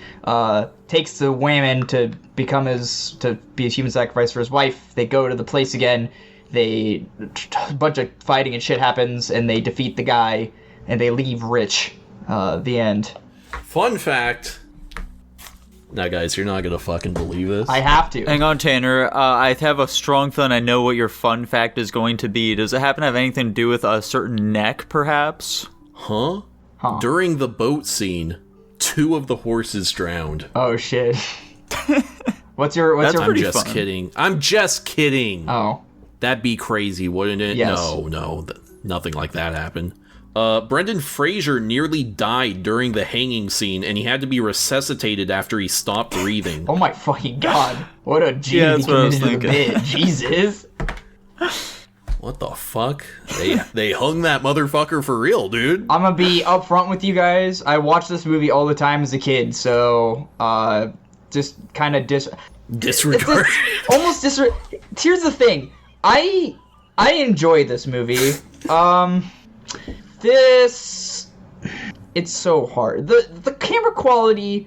Takes the woman to be a human sacrifice for his wife. They go to the place again. A bunch of fighting and shit happens, and they defeat the guy, and they leave rich. The end. Fun fact. Now, guys, you're not gonna fucking believe this. I have to. Hang on, Tanner. I have a strong feeling I know what your fun fact is going to be. Does it happen to have anything to do with a certain neck, perhaps? Huh? During the boat scene, 2 of the horses drowned. Oh shit. What's your That's I'm pretty just fun. kidding. I'm just kidding. Oh. That'd be crazy, wouldn't it? Yes. No, nothing like that happened. Brendan Fraser nearly died during the hanging scene, and he had to be resuscitated after he stopped breathing. Oh my fucking god. What a G Yeah, that's what I was committed to the thinking. bit. Jesus. What the fuck? They hung that motherfucker for real, dude. I'm gonna be upfront with you guys. I watched this movie all the time as a kid, so just kind of Disregard. Here's the thing. I enjoy this movie. It's so hard. The camera quality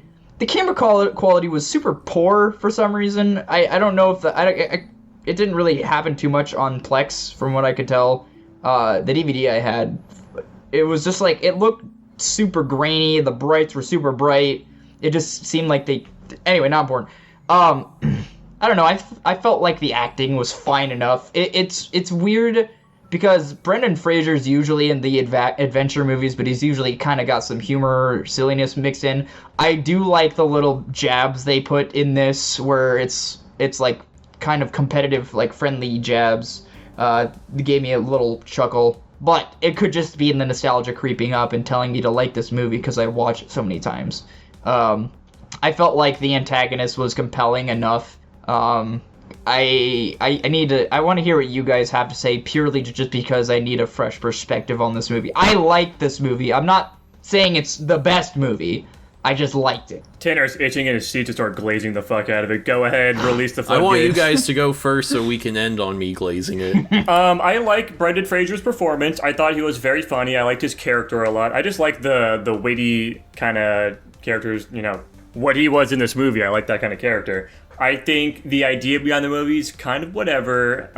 was super poor for some reason. I don't know if it didn't really happen too much on Plex from what I could tell. The DVD I had, it was just like, it looked super grainy. The brights were super bright. It just seemed like anyway, not important. I don't know. I felt like the acting was fine enough. It's weird because Brendan Fraser's usually in the adventure movies, but he's usually kind of got some humor, silliness mixed in. I do like the little jabs they put in this, where it's like kind of competitive, like friendly jabs. They gave me a little chuckle, but it could just be in the nostalgia creeping up and telling me to like this movie because I watched it so many times. I felt like the antagonist was compelling enough. I want to hear what you guys have to say, purely just because I need a fresh perspective on this movie. I like this movie. I'm not saying it's the best movie. I just liked it. Tanner's itching in his seat to start glazing the fuck out of it. Go ahead, release the I floodgates. want you guys to go first so we can end on me glazing it. I like Brendan Fraser's performance. I thought he was very funny. I liked his character a lot. I just like the witty kind of characters, what he was in this movie. I like that kind of character. I think the idea behind the movie is kind of whatever.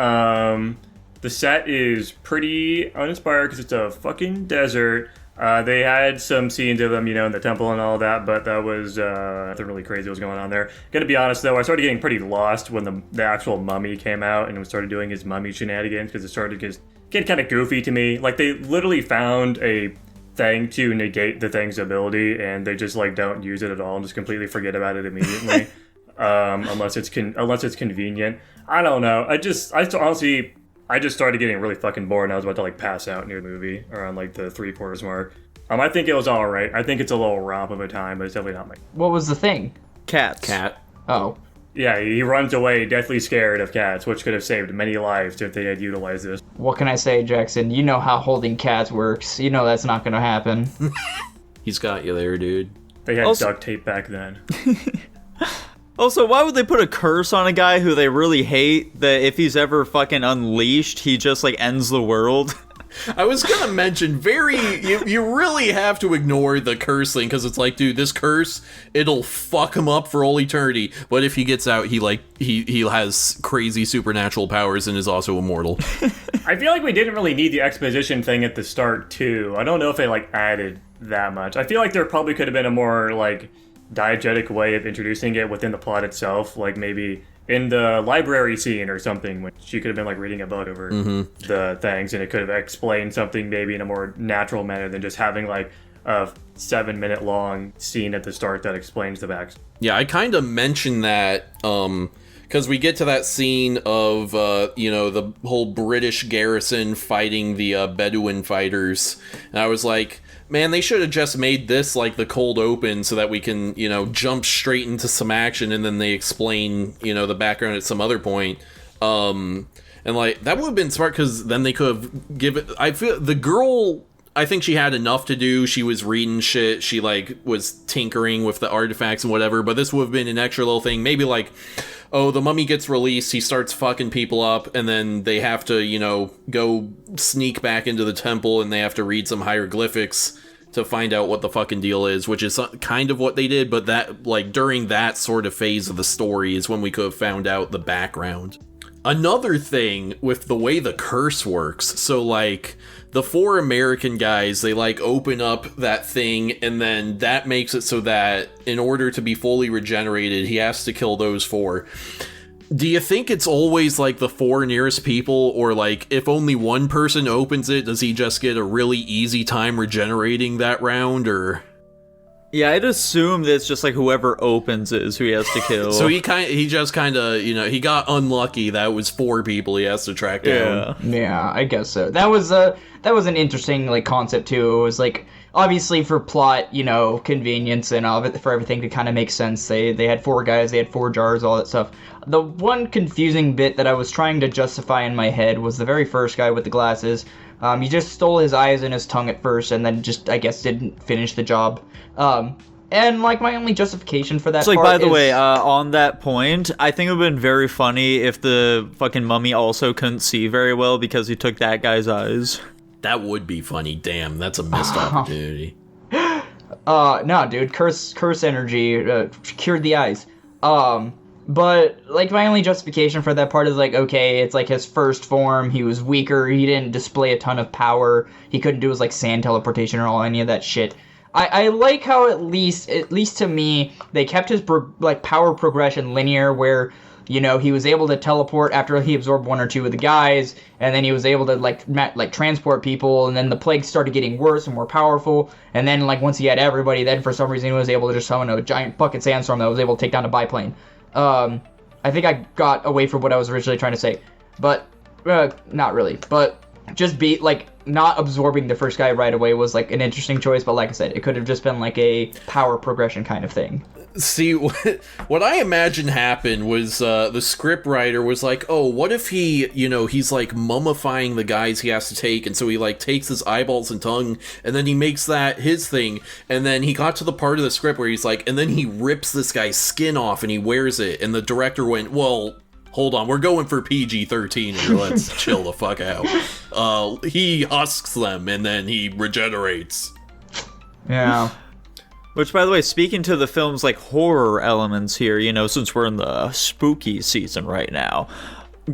The set is pretty uninspired because it's a fucking desert. They had some scenes of them, in the temple and all that, but that was nothing really crazy was going on there. Gonna be honest though, I started getting pretty lost when the actual mummy came out and we started doing his mummy shenanigans because it started to get kind of goofy to me. Like they literally found a thing to negate the thing's ability and they just like don't use it at all and just completely forget about it immediately. Unless it's convenient. I don't know. I just started getting really fucking bored and I was about to like pass out near the movie around like the 3/4 mark. I think it was alright. I think it's a little romp of a time, but it's definitely not my... What was the thing? Cats. Cat. Oh. Yeah, he runs away deathly scared of cats, which could have saved many lives if they had utilized this. What can I say, Jackson? You know how holding cats works. You know that's not gonna happen. He's got you there, dude. They had duct tape back then. Also, why would they put a curse on a guy who they really hate that if he's ever fucking unleashed, he just like ends the world? I was gonna mention, you really have to ignore the curse thing, because it's like, dude, this curse, it'll fuck him up for all eternity, but if he gets out, he has crazy supernatural powers and is also immortal. I feel like we didn't really need the exposition thing at the start, too. I don't know if they, like, added that much. I feel like there probably could have been a more, like, diegetic way of introducing it within the plot itself, like maybe in the library scene or something, when she could have been like reading a book over the things, and it could have explained something maybe in a more natural manner than just having like a 7-minute long scene at the start that explains the back. Yeah, I kind of mentioned that because we get to that scene of the whole British garrison fighting the Bedouin fighters, and I was like, man, they should have just made this like the cold open so that we can, jump straight into some action and then they explain, the background at some other point. And like, that would have been smart because then they could have given... I feel the girl, I think she had enough to do. She was reading shit. She like was tinkering with the artifacts and whatever, but this would have been an extra little thing. Maybe like, oh, the mummy gets released, he starts fucking people up, and then they have to, go sneak back into the temple and they have to read some hieroglyphics to find out what the fucking deal is, which is kind of what they did, but that, like, during that sort of phase of the story is when we could have found out the background. Another thing with the way the curse works, so, like, the 4 American guys, they, like, open up that thing, and then that makes it so that in order to be fully regenerated, he has to kill those 4. Do you think it's always, like, the 4 nearest people, or, like, if only one person opens it, does he just get a really easy time regenerating that round, or... Yeah, I'd assume that it's just, like, whoever opens it is who he has to kill. So he just kind of, he got unlucky that it was 4 people he has to track down. Yeah, I guess so. That was an interesting, like, concept, too. It was, like... Obviously, for plot, convenience and all of it, for everything to kind of make sense, they had 4 guys, they had 4 jars, all that stuff. The one confusing bit that I was trying to justify in my head was the very first guy with the glasses. He just stole his eyes and his tongue at first, and then just, I guess, didn't finish the job. And, like, my only justification for that so, like, part by the way, on that point, I think it would have been very funny if the fucking mummy also couldn't see very well because he took that guy's eyes. That would be funny. Damn, that's a missed opportunity. No, dude, curse energy cured the eyes. But, like, my only justification for that part is, like, okay, it's, like, his first form, he was weaker, he didn't display a ton of power, he couldn't do his, like, sand teleportation or any of that shit. I like how at least to me, they kept his, power progression linear, where... he was able to teleport after he absorbed 1 or 2 of the guys, and then he was able to, transport people, and then the plague started getting worse and more powerful, and then, once he had everybody, then for some reason he was able to just summon a giant fucking sandstorm that was able to take down a biplane. I think I got away from what I was originally trying to say, but, not really, but just not absorbing the first guy right away was, an interesting choice, but like I said, it could have just been, a power progression kind of thing. See, what I imagine happened was the script writer was like, oh, what if he, he's mummifying the guys he has to take, and so he takes his eyeballs and tongue, and then he makes that his thing, and then he got to the part of the script where he's and then he rips this guy's skin off and he wears it, and the director went, well, hold on, we're going for PG-13 here, let's chill the fuck out. He husks them and then he regenerates. Yeah. Which, by the way, speaking to the film's like horror elements here, you know, since we're in the spooky season right now.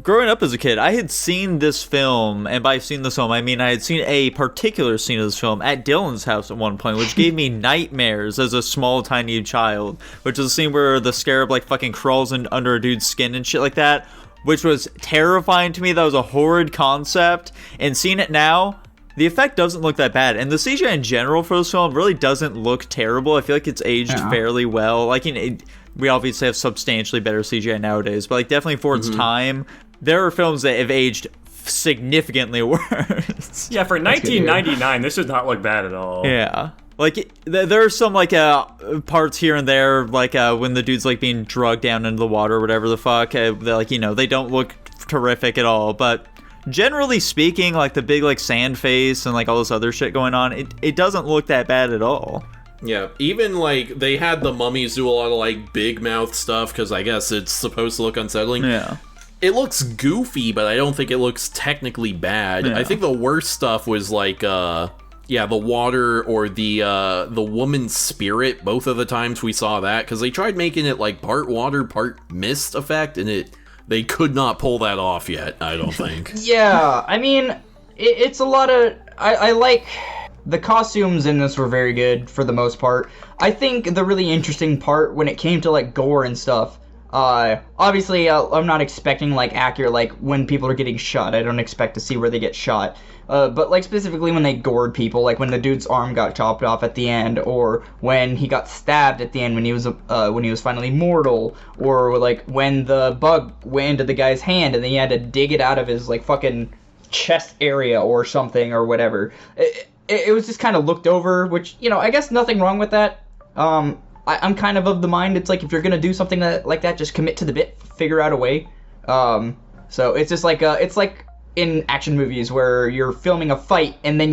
Growing up as a kid, I had seen this film, and by seeing this film, I mean I had seen a particular scene of this film at Dylan's house at one point, which gave me nightmares as a small, tiny child, which is a scene where the scarab, like, fucking crawls in under a dude's skin and shit like that, which was terrifying to me. That was a horrid concept, and seeing it now, the effect doesn't look that bad, and the CGI in general for this film really doesn't look terrible. I feel like it's aged fairly well. Like, we obviously have substantially better CGI nowadays, but like definitely for its time, there are films that have aged significantly worse. Yeah, for 1999, this does not look bad at all. Yeah. Like, there are some, like, parts here and there, like, when the dude's, like, being drugged down into the water or whatever the fuck, like, you know, they don't look terrific at all, but generally speaking, like, the big, like, sand face and, like, all this other shit going on, it doesn't look that bad at all. Yeah, even, like, they had the mummies do a lot of, like, big mouth stuff, because I guess it's supposed to look unsettling. Yeah. It looks goofy, but I don't think it looks technically bad. Yeah. I think the worst stuff was, like, the water or the woman's spirit, both of the times we saw that, because they tried making it, like, part water, part mist effect, and they could not pull that off yet, I don't think. Yeah, I mean, it's a lot of... I like... The costumes in this were very good for the most part. I think the really interesting part when it came to, like, gore and stuff, obviously I'm not expecting, like, accurate, like, when people are getting shot. I don't expect to see where they get shot. But, like, specifically when they gored people, like when the dude's arm got chopped off at the end, or when he got stabbed at the end when he was finally mortal, or, like, when the bug went into the guy's hand and then he had to dig it out of his, like, fucking chest area or something or whatever. It was just kind of looked over, which, you know, I guess nothing wrong with that. I'm kind of the mind, it's like, if you're gonna do something like that, just commit to the bit, figure out a way. So it's just like, it's like in action movies where you're filming a fight, and then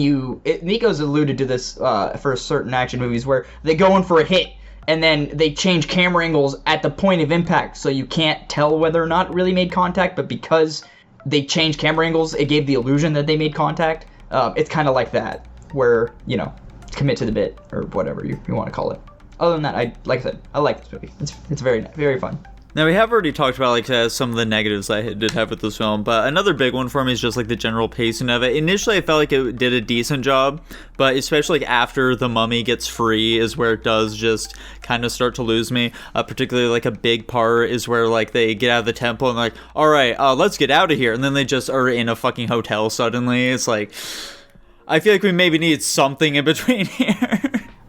Nico's alluded to this for certain action movies, where they go in for a hit, and then they change camera angles at the point of impact, so you can't tell whether or not it really made contact, but because they changed camera angles, it gave the illusion that they made contact. It's kind of like that, where, you know, commit to the bit, or whatever you want to call it. Other than that, like I said, I like this movie. It's very, very fun. Now, we have already talked about, like, some of the negatives I did have with this film, but another big one for me is just, like, the general pacing of it. Initially, I felt like it did a decent job, but especially, like, after the mummy gets free is where it does just kind of start to lose me. Particularly, like, a big part is where, like, they get out of the temple and, like, all right, let's get out of here, and then they just are in a fucking hotel suddenly. It's like, I feel like we maybe need something in between here.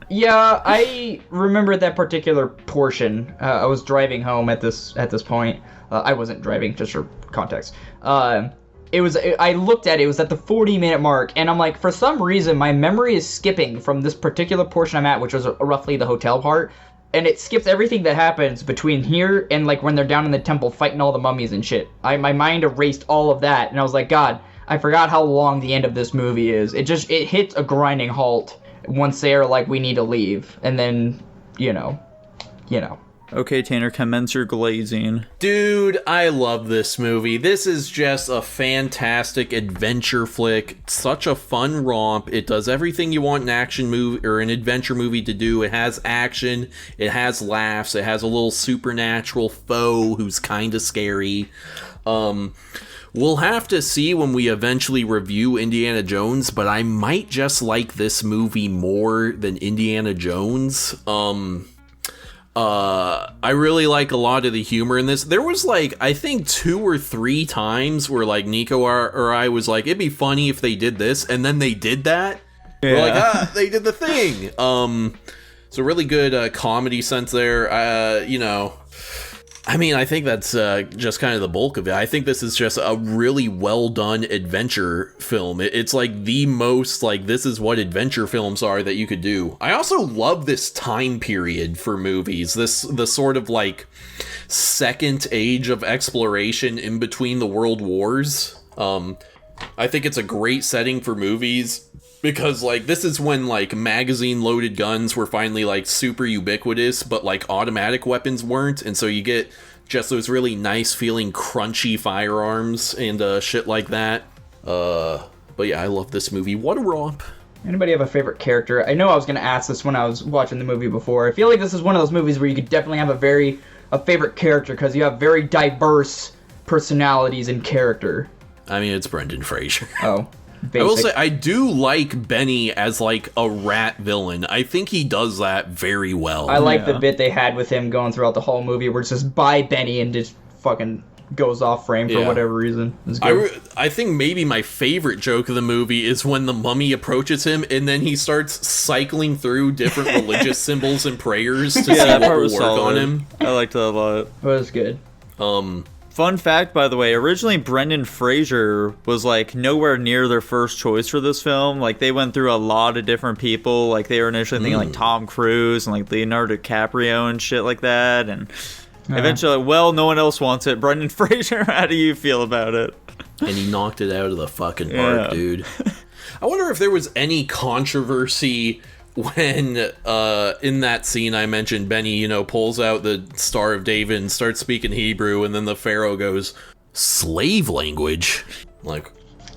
Yeah, I remember that particular portion. I was driving home at this point. I wasn't driving, just for context. I looked at it, it was at the 40-minute mark, and I'm like, for some reason, my memory is skipping from this particular portion I'm at, which was roughly the hotel part, and it skips everything that happens between here and, like, when they're down in the temple fighting all the mummies and shit. My mind erased all of that, and I was like, God, I forgot how long the end of this movie is. It hits a grinding halt once they're like, we need to leave, and then, you know. Okay, Tanner, commence your glazing. Dude, I love this movie. This is just a fantastic adventure flick. Such a fun romp. It does everything you want an action movie or an adventure movie to do. It has action, it has laughs, it has a little supernatural foe who's kind of scary. We'll have to see when we eventually review Indiana Jones, but I might just like this movie more than Indiana Jones. I really like a lot of the humor in this. There was, like, I think 2 or 3 times where, like, Nico or I was like, it'd be funny if they did this, and then they did that. Yeah. We're like, they did the thing. So really good comedy sense there. You know, I mean, I think that's just kind of the bulk of it. I think this is just a really well done adventure film. It's like the most, like, this is what adventure films are that you could do. I also love this time period for movies. The sort of, like, second age of exploration in between the world wars. I think it's a great setting for movies. Because, like, this is when, like, magazine-loaded guns were finally, like, super ubiquitous, but, like, automatic weapons weren't, and so you get just those really nice-feeling, crunchy firearms and shit like that. But yeah, I love this movie. What a romp. Anybody have a favorite character? I know I was gonna ask this when I was watching the movie before. I feel like this is one of those movies where you could definitely have a favorite character because you have very diverse personalities and character. I mean, it's Brendan Fraser. Oh, basic. I will say, I do like Benny as, like, a rat villain. I think he does that very well. I like the bit they had with him going throughout the whole movie where it's just bye Benny and just fucking goes off frame for whatever reason. It's good. I think maybe my favorite joke of the movie is when the mummy approaches him and then he starts cycling through different religious symbols and prayers to see what will work on him. I liked that a lot. It was good. Fun fact, by the way, originally Brendan Fraser was like nowhere near their first choice for this film. Like they went through a lot of different people. Like they were initially thinking like Tom Cruise and like Leonardo DiCaprio and shit like that. And eventually, well, no one else wants it. Brendan Fraser, how do you feel about it? And he knocked it out of the fucking park, dude. I wonder if there was any controversy when, in that scene I mentioned, Benny, pulls out the Star of David and starts speaking Hebrew, and then the Pharaoh goes, slave language? Like,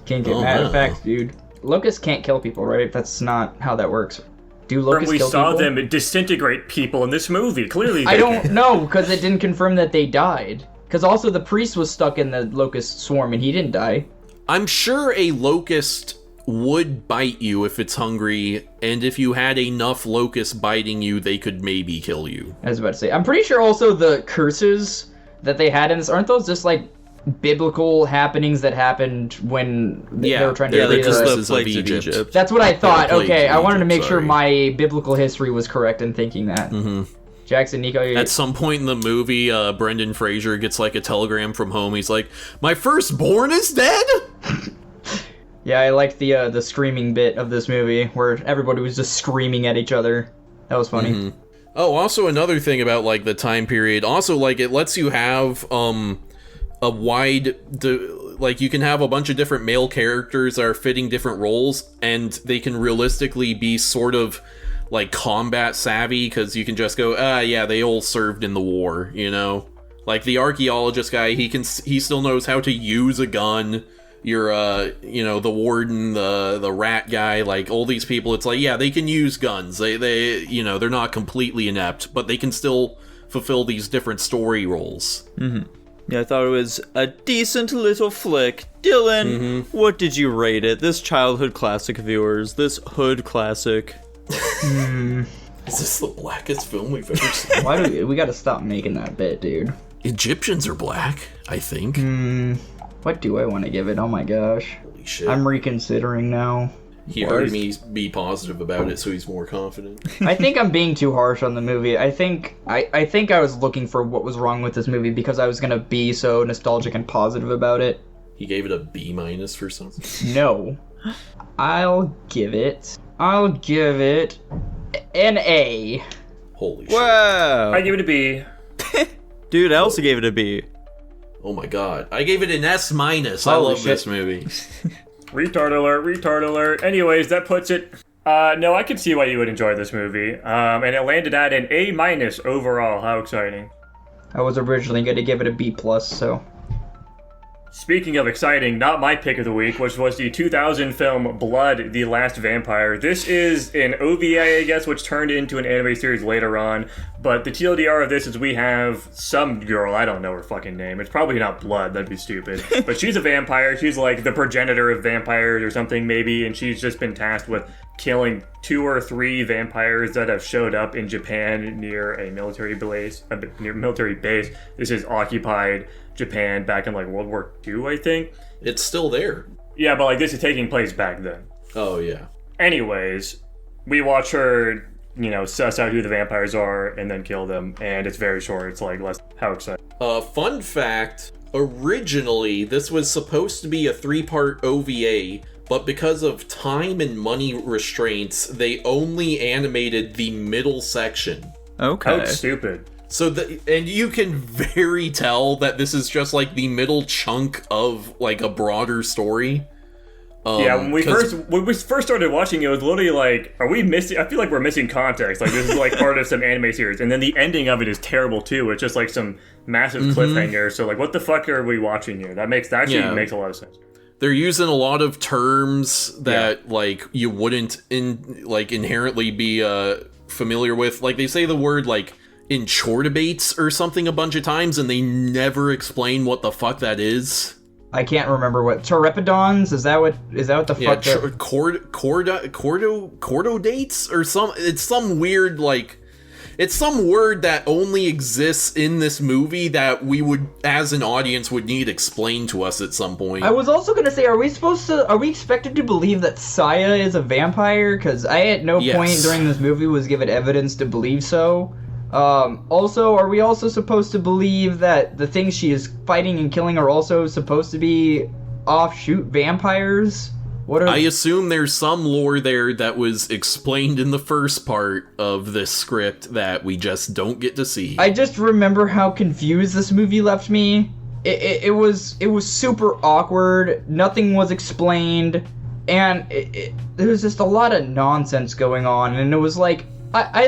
can't get mad at facts, dude. Locusts can't kill people, right? That's not how that works. Do locusts kill people? We saw them disintegrate people in this movie. Clearly, I don't know, because it didn't confirm that they died. Because also the priest was stuck in the locust swarm, and he didn't die. I'm sure a locust would bite you if it's hungry, and if you had enough locusts biting you, they could maybe kill you. I was about to say, I'm pretty sure also the curses that they had in this, aren't those just like biblical happenings that happened when they were trying to free just the plagues of Egypt. That's what I thought. Okay, I wanted to make sure sorry. my biblical history was correct in thinking that. Jackson, Nico, At some point in the movie, Brendan Fraser gets like a telegram from home. He's like, "My firstborn is dead." Yeah, I liked the screaming bit of this movie where everybody was just screaming at each other. That was funny. Oh, also another thing about like the time period. Also, like it lets you have a wide, like you can have a bunch of different male characters that are fitting different roles, and they can realistically be sort of like combat savvy because you can just go, yeah, they all served in the war, Like the archaeologist guy, he still knows how to use a gun. You're, the warden, the rat guy, like all these people. It's like, yeah, they can use guns. They they're not completely inept, but they can still fulfill these different story roles. Yeah, I thought it was a decent little flick. Dylan, what did you rate it? This childhood classic of yours, this hood classic. Is this the blackest film we've ever seen? Why do we gotta stop making that bit, dude? Egyptians are black, I think. What do I want to give it? Oh my gosh. Holy shit. I'm reconsidering now. He heard me be positive about it, so he's more confident. I think I'm being too harsh on the movie. I think I was looking for what was wrong with this movie because I was gonna be so nostalgic and positive about it. He gave it a B- for something? No. I'll give it an A. Holy shit. Wow. I give it a B. Dude, I also gave it a B. Oh my god. I gave it an S-. I Holy love shit. this movie. Retard alert. Anyways, that puts it... no, I can see why you would enjoy this movie. And it landed at an A- overall. How exciting. I was originally going to give it a B+, so... Speaking of exciting, not my pick of the week, which was the 2000 film Blood, the Last Vampire. This is an OVA, I guess, which turned into an anime series later on. But the TLDR of this is we have some girl, I don't know her fucking name. It's probably not Blood, that'd be stupid. But she's a vampire. She's like the progenitor of vampires or something, maybe. And she's just been tasked with killing 2 or 3 vampires that have showed up in Japan near a military base. This is occupied Japan back in like World War II, I think. It's still there. Yeah, but like this is taking place back then. Oh, yeah. Anyways, we watch her, suss out who the vampires are and then kill them, and it's very short. It's like less. How exciting. Fun fact, originally this was supposed to be a 3-part OVA, but because of time and money restraints, they only animated the middle section. Okay. How stupid. So, and you can very tell that this is just like the middle chunk of like a broader story. Yeah, when we first started watching it, was literally like, are we missing? I feel like we're missing context. Like this is like part of some anime series, and then the ending of it is terrible too. It's just like some massive cliffhanger. So like, what the fuck are we watching here? That makes a lot of sense. They're using a lot of terms that like you wouldn't inherently be familiar with. Like they say the word like in chore debates or something a bunch of times, and they never explain what the fuck that is. I can't remember what Torrepidons is. That what the fuck? Cordo dates or some. It's some weird like. It's some word that only exists in this movie that we would, as an audience, would need explained to us at some point. I was also gonna say, are we expected to believe that Saya is a vampire? Because I at no point during this movie was given evidence to believe so. Also, are we also supposed to believe that the things she is fighting and killing are also supposed to be offshoot vampires? I assume there's some lore there that was explained in the first part of this script that we just don't get to see. I just remember how confused this movie left me. It was super awkward. Nothing was explained, and there was just a lot of nonsense going on. And it was like I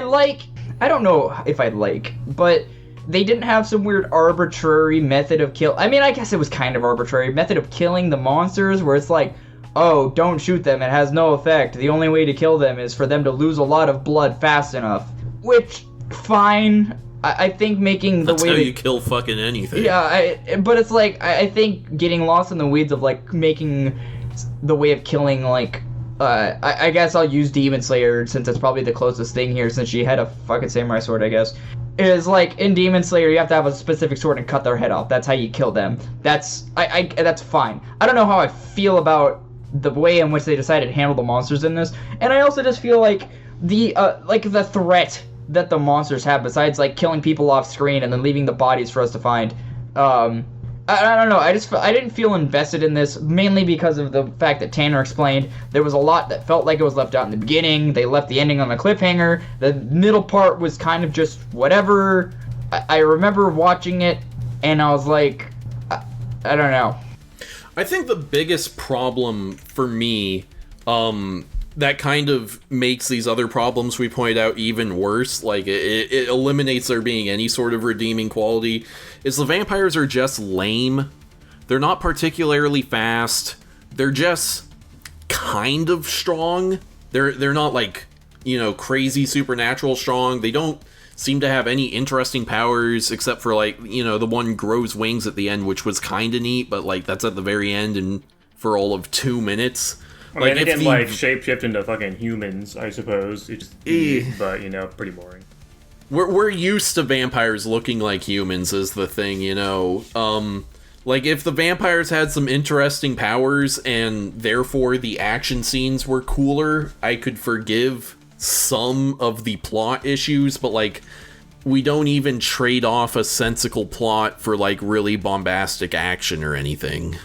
don't know if I like, but they didn't have some weird arbitrary method of kill. I mean, I guess it was kind of arbitrary method of killing the monsters, where it's like, oh, don't shoot them, it has no effect. The only way to kill them is for them to lose a lot of blood fast enough. Which, fine. I think making the That's way how you kill fucking anything. Yeah, but it's like, I think getting lost in the weeds of, like, making the way of killing, like, I guess I'll use Demon Slayer, since it's probably the closest thing here, since she had a fucking samurai sword, I guess. Is like, in Demon Slayer, you have to have a specific sword and cut their head off. That's how you kill them. That's fine. I don't know how I feel about the way in which they decided to handle the monsters in this, and I also just feel like the threat that the monsters have, besides like killing people off screen and then leaving the bodies for us to find, I don't know, I didn't feel invested in this, mainly because of the fact that Tanner explained there was a lot that felt like it was left out in the beginning. They left the ending on a cliffhanger. The middle part was kind of just whatever. I remember watching it and I was like, I don't know. I think the biggest problem for me, that kind of makes these other problems we pointed out even worse, like it eliminates there being any sort of redeeming quality, is the vampires are just lame. They're not particularly fast. They're just kind of strong. They're not like, you know, crazy supernatural strong. They don't seem to have any interesting powers except for, like, you know, the one grows wings at the end, which was kind of neat, but like that's at the very end and for all of 2 minutes. I mean, they can like shapeshift into fucking humans, I suppose. It's just but, you know, pretty boring. We're used to vampires looking like humans is the thing, you know. Like, if the vampires had some interesting powers and therefore the action scenes were cooler, I could forgive some of the plot issues, but like, we don't even trade off a sensical plot for like really bombastic action or anything.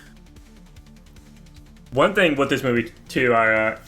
One thing with this movie too,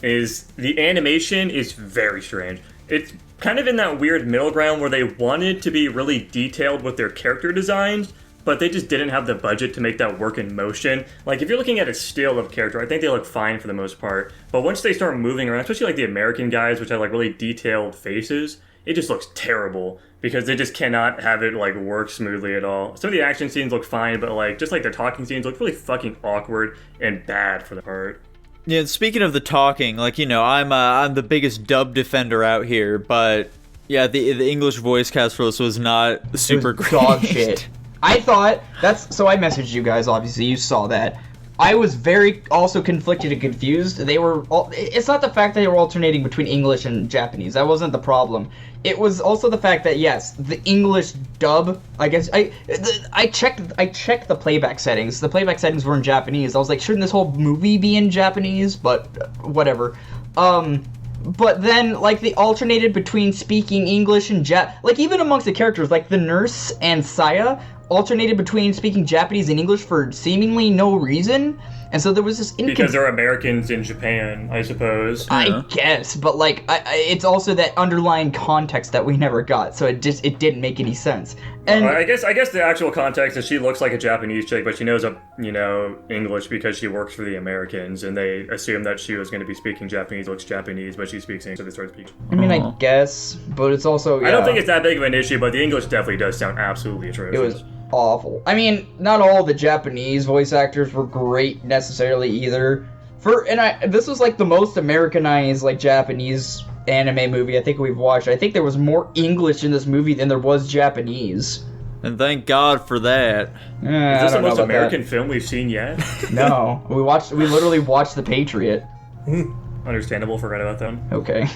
is the animation is very strange. It's kind of in that weird middle ground where they wanted to be really detailed with their character designs, but they just didn't have the budget to make that work in motion. Like, if you're looking at a still of character, I think they look fine for the most part. But once they start moving around, especially like the American guys, which have like really detailed faces, it just looks terrible because they just cannot have it like work smoothly at all. Some of the action scenes look fine, but like just like the talking scenes look really fucking awkward and bad for the part. Yeah, speaking of the talking, like, you know, I'm the biggest dub defender out here, but yeah, the English voice cast for this was not super great. Dog shit. I thought so I messaged you guys, obviously you saw that. I was very also conflicted and confused. It's not the fact that they were alternating between English and Japanese. That wasn't the problem. It was also the fact that, yes, the English dub, I guess, I checked the playback settings. The playback settings were in Japanese. I was like, shouldn't this whole movie be in Japanese? But whatever. But then, like, they alternated between speaking English and like, even amongst the characters, like, the nurse and Saya alternated between speaking Japanese and English for seemingly no reason. And so there was this because they're Americans in Japan, I suppose. I guess, but like, it's also that underlying context that we never got, so it didn't make any sense. And I guess the actual context is she looks like a Japanese chick, but she knows English because she works for the Americans, and they assumed that she was going to be speaking Japanese, looks Japanese, but she speaks English, so they start speaking. I mean, I guess, but it's also, yeah. I don't think it's that big of an issue, but the English definitely does sound absolutely atrocious. awful. I mean, not all the Japanese voice actors were great necessarily either. This was like the most Americanized like Japanese anime movie I think we've watched. I think there was more English in this movie than there was Japanese. And thank God for that. Is this the most American film we've seen yet? No, we literally watched The Patriot. Understandable, forgot about that. Okay.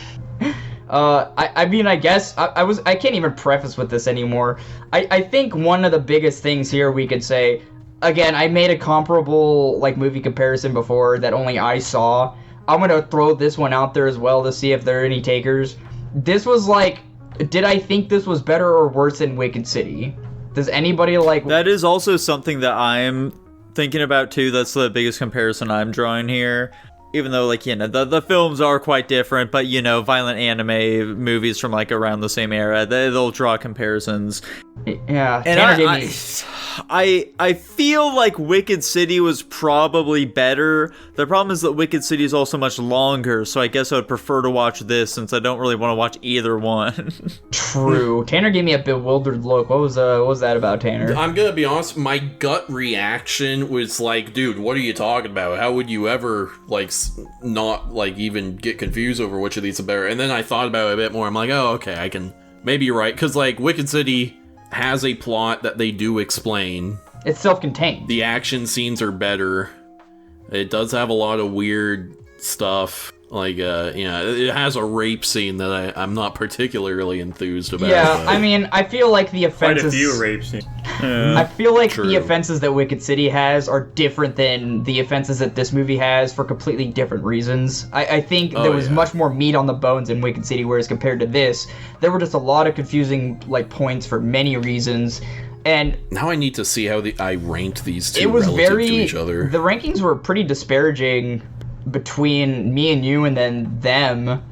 I mean, I guess I can't even preface with this anymore. I think one of the biggest things here we could say, again, I made a comparable like movie comparison before that only I saw. I'm gonna throw this one out there as well to see if there are any takers. This was like, did I think this was better or worse than Wicked City? Does anybody like... That is also something that I'm thinking about too. That's the biggest comparison I'm drawing here. Even though, like, you know, the films are quite different, but, you know, violent anime movies from, like, around the same era, they'll draw comparisons. Yeah, and I feel like Wicked City was probably better. The problem is that Wicked City is also much longer, so I guess I would prefer to watch this since I don't really want to watch either one. True. Tanner gave me a bewildered look. What was that about, Tanner? I'm gonna be honest, my gut reaction was like, dude, what are you talking about? How would you ever, like, not, like, even get confused over which of these are better? And then I thought about it a bit more. I'm like, oh, okay, I can... Maybe you're right, because, like, Wicked City has a plot that they do explain. It's self-contained. The action scenes are better. It does have a lot of weird stuff. Like, it has a rape scene that I'm not particularly enthused about. Yeah, but... I mean, I feel like the offenses... Quite a few rape scenes. I feel like True. the offenses that Wicked City has are different than the offenses that this movie has for completely different reasons. I think there was much more meat on the bones in Wicked City, whereas compared to this, there were just a lot of confusing like points for many reasons. And now I need to see how I ranked these two it was relative to each other. The rankings were pretty disparaging between me and you and then them.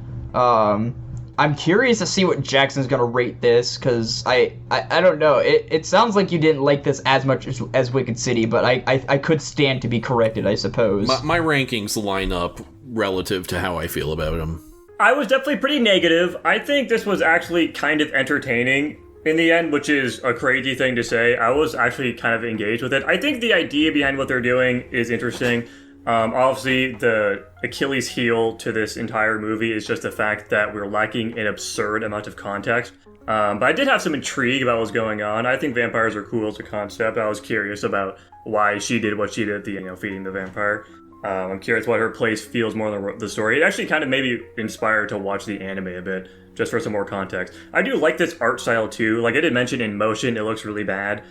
I'm curious to see what Jackson's gonna rate this, because I don't know. It sounds like you didn't like this as much as Wicked City, but I could stand to be corrected, I suppose. My rankings line up relative to how I feel about them. I was definitely pretty negative. I think this was actually kind of entertaining in the end, which is a crazy thing to say. I was actually kind of engaged with it. I think the idea behind what they're doing is interesting. Obviously, the Achilles heel to this entire movie is just the fact that we're lacking an absurd amount of context. But I did have some intrigue about what was going on. I think vampires are cool as a concept. I was curious about why she did what she did, feeding the vampire. I'm curious what her place feels more than the story. It actually kind of made me inspired to watch the anime a bit, just for some more context. I do like this art style too. Like I did mention in motion, it looks really bad.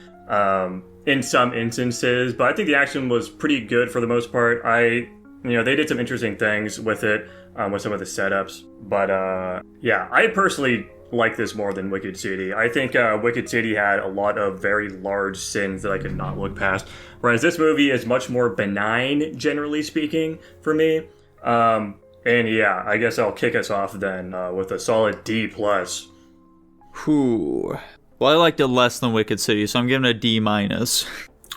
In some instances, but I think the action was pretty good for the most part. They did some interesting things with it, with some of the setups. But yeah, I personally like this more than Wicked City. I think Wicked City had a lot of very large sins that I could not look past, whereas this movie is much more benign, generally speaking, for me. And yeah, I guess I'll kick us off then with a solid D+. Whew. Well, I liked it less than Wicked City, so I'm giving it a D-.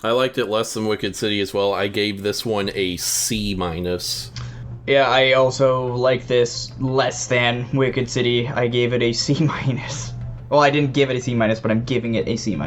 I liked it less than Wicked City as well. I gave this one a C-. Yeah, I also like this less than Wicked City. I gave it a C-. Well, I didn't give it a C-, but I'm giving it a C-.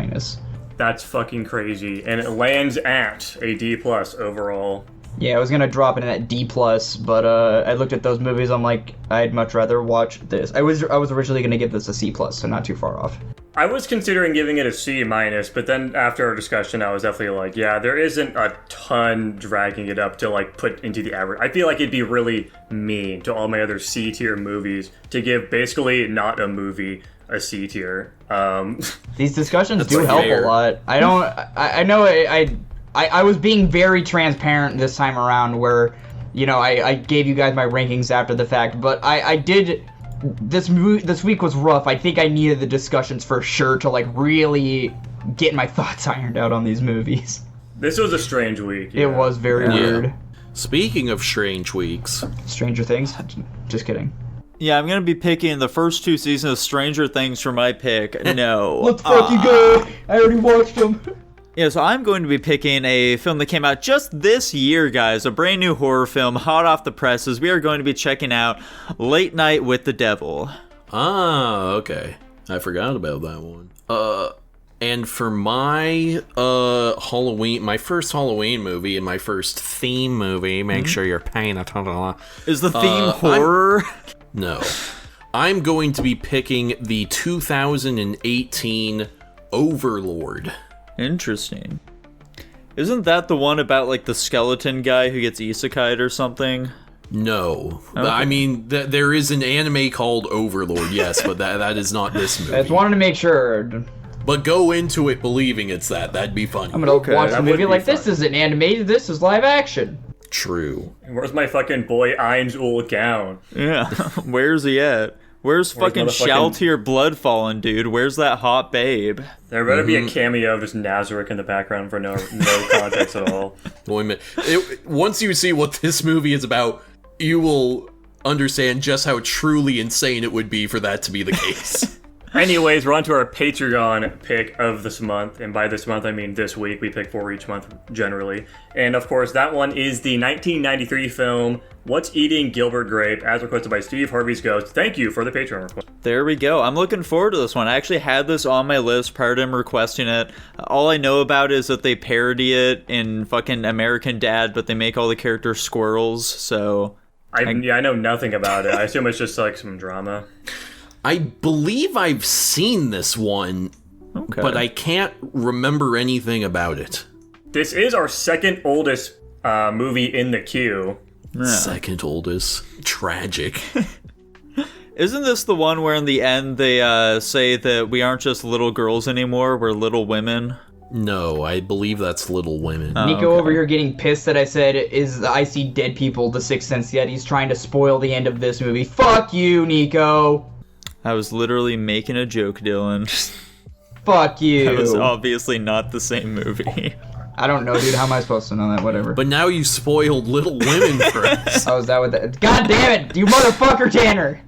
That's fucking crazy. And it lands at a D+ overall. Yeah, I was gonna drop it in at D+, but I looked at those movies, I'm like, I'd much rather watch this. I was originally gonna give this a C+, so not too far off. I was considering giving it a C-, but then after our discussion, I was definitely like, yeah, there isn't a ton dragging it up to like put into the average. I feel like it'd be really mean to all my other C-tier movies to give basically not a movie a C-tier. These discussions do help a lot. I know I was being very transparent this time around where, I gave you guys my rankings after the fact, but I did... This week was rough. I think I needed the discussions for sure to, like, really get my thoughts ironed out on these movies. This was a strange week. It was very weird. Speaking of strange weeks... Stranger Things? Just kidding. Yeah, I'm going to be picking the first 2 seasons of Stranger Things for my pick. No. Let's fucking go! I already watched them. Yeah, so I'm going to be picking a film that came out just this year, guys. A brand new horror film, hot off the presses. We are going to be checking out Late Night with the Devil. Ah, okay. I forgot about that one. And for my Halloween, my first Halloween movie and my first theme movie, make sure you're paying attention. Is the theme horror? No. I'm going to be picking the 2018 Overlord. Interesting. Isn't that the one about, like, the skeleton guy who gets isekai'd or something? No. Okay. I mean, there is an anime called Overlord, yes, but that is not this movie. I just wanted to make sure. But go into it believing it's that. That'd be funny. I'm gonna watch the that movie would be like, this fun. isn't animated, this is live action. True. Where's my fucking boy Ain's old gown? Yeah. Where's he at? Where's fucking motherfucking- Shaltier Blood falling, dude? Where's that hot babe? There better be a cameo of just Nazarick in the background for no context at all. Wait a minute. Once you see what this movie is about, you will understand just how truly insane it would be for that to be the case. Anyways, we're on to our Patreon pick of this month, and by this month I mean this week. We pick 4 each month generally, and of course that one is the 1993 film What's Eating Gilbert Grape, as requested by Steve Harvey's Ghost. Thank you for the Patreon request. There we go. I'm looking forward to this one. I actually had this on my list prior to him requesting it. All I know about is that they parody it in fucking American Dad, but they make all the characters squirrels, so... I know nothing about it. I assume it's just like some drama. I believe I've seen this one, Okay. but I can't remember anything about it. This is our second oldest movie in the queue. Yeah. Second oldest. Tragic. Isn't this the one where in the end they say that we aren't just little girls anymore, we're little women? No, I believe that's Little Women. Nico okay. over here getting pissed that I said, is I see dead people, the Sixth Sense, yet he's trying to spoil the end of this movie. Fuck you, Nico! I was literally making a joke, Dylan. Fuck you! That was obviously not the same movie. I don't know, dude. How am I supposed to know that? Whatever. But now you spoiled Little Women for us. Oh, is that what that... God damn it! You motherfucker, Tanner!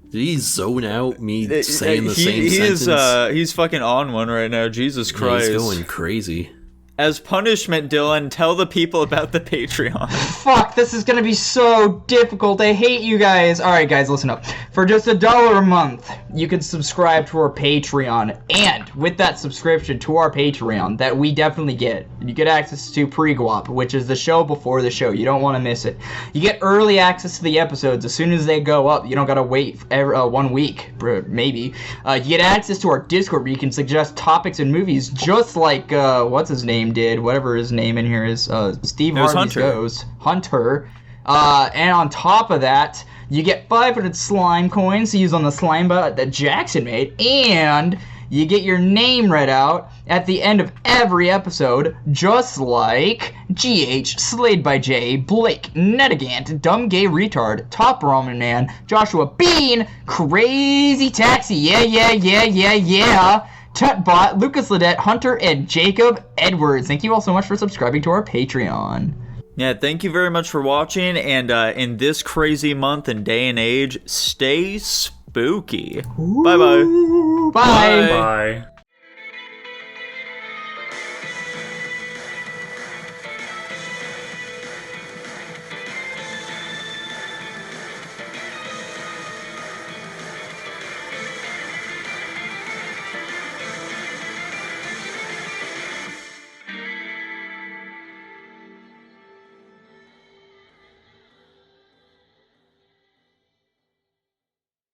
Did he zone out me saying the same sentence? He's fucking on one right now. Jesus Yeah, Christ. he's going crazy. As punishment, Dylan, tell the people about the Patreon. Fuck, this is gonna be so difficult. I hate you guys. Alright, guys, listen up. For just $1 a month, you can subscribe to our Patreon. And with that subscription to our Patreon, that we definitely get, you get access to Pre-Guap, which is the show before the show. You don't want to miss it. You get early access to the episodes as soon as they go up. You don't gotta wait 1 week, maybe. You get access to our Discord where you can suggest topics and movies, just like, what's his name did, whatever his name in here is, Steve Harvey's Hunter. Goes. Hunter. And on top of that, you get 500 slime coins to use on the slime bot that Jackson made, and you get your name read out at the end of every episode, just like GH, Slayed by J, Blake, Netagant, Dumb Gay Retard, Top Ramen Man, Joshua Bean, Crazy Taxi, yeah, Tutbot, Lucas Ledette, Hunter, and Jacob Edwards. Thank you all so much for subscribing to our Patreon. Yeah, thank you very much for watching, and in this crazy month and day and age, stay spooky. Bye-bye. Bye. Bye.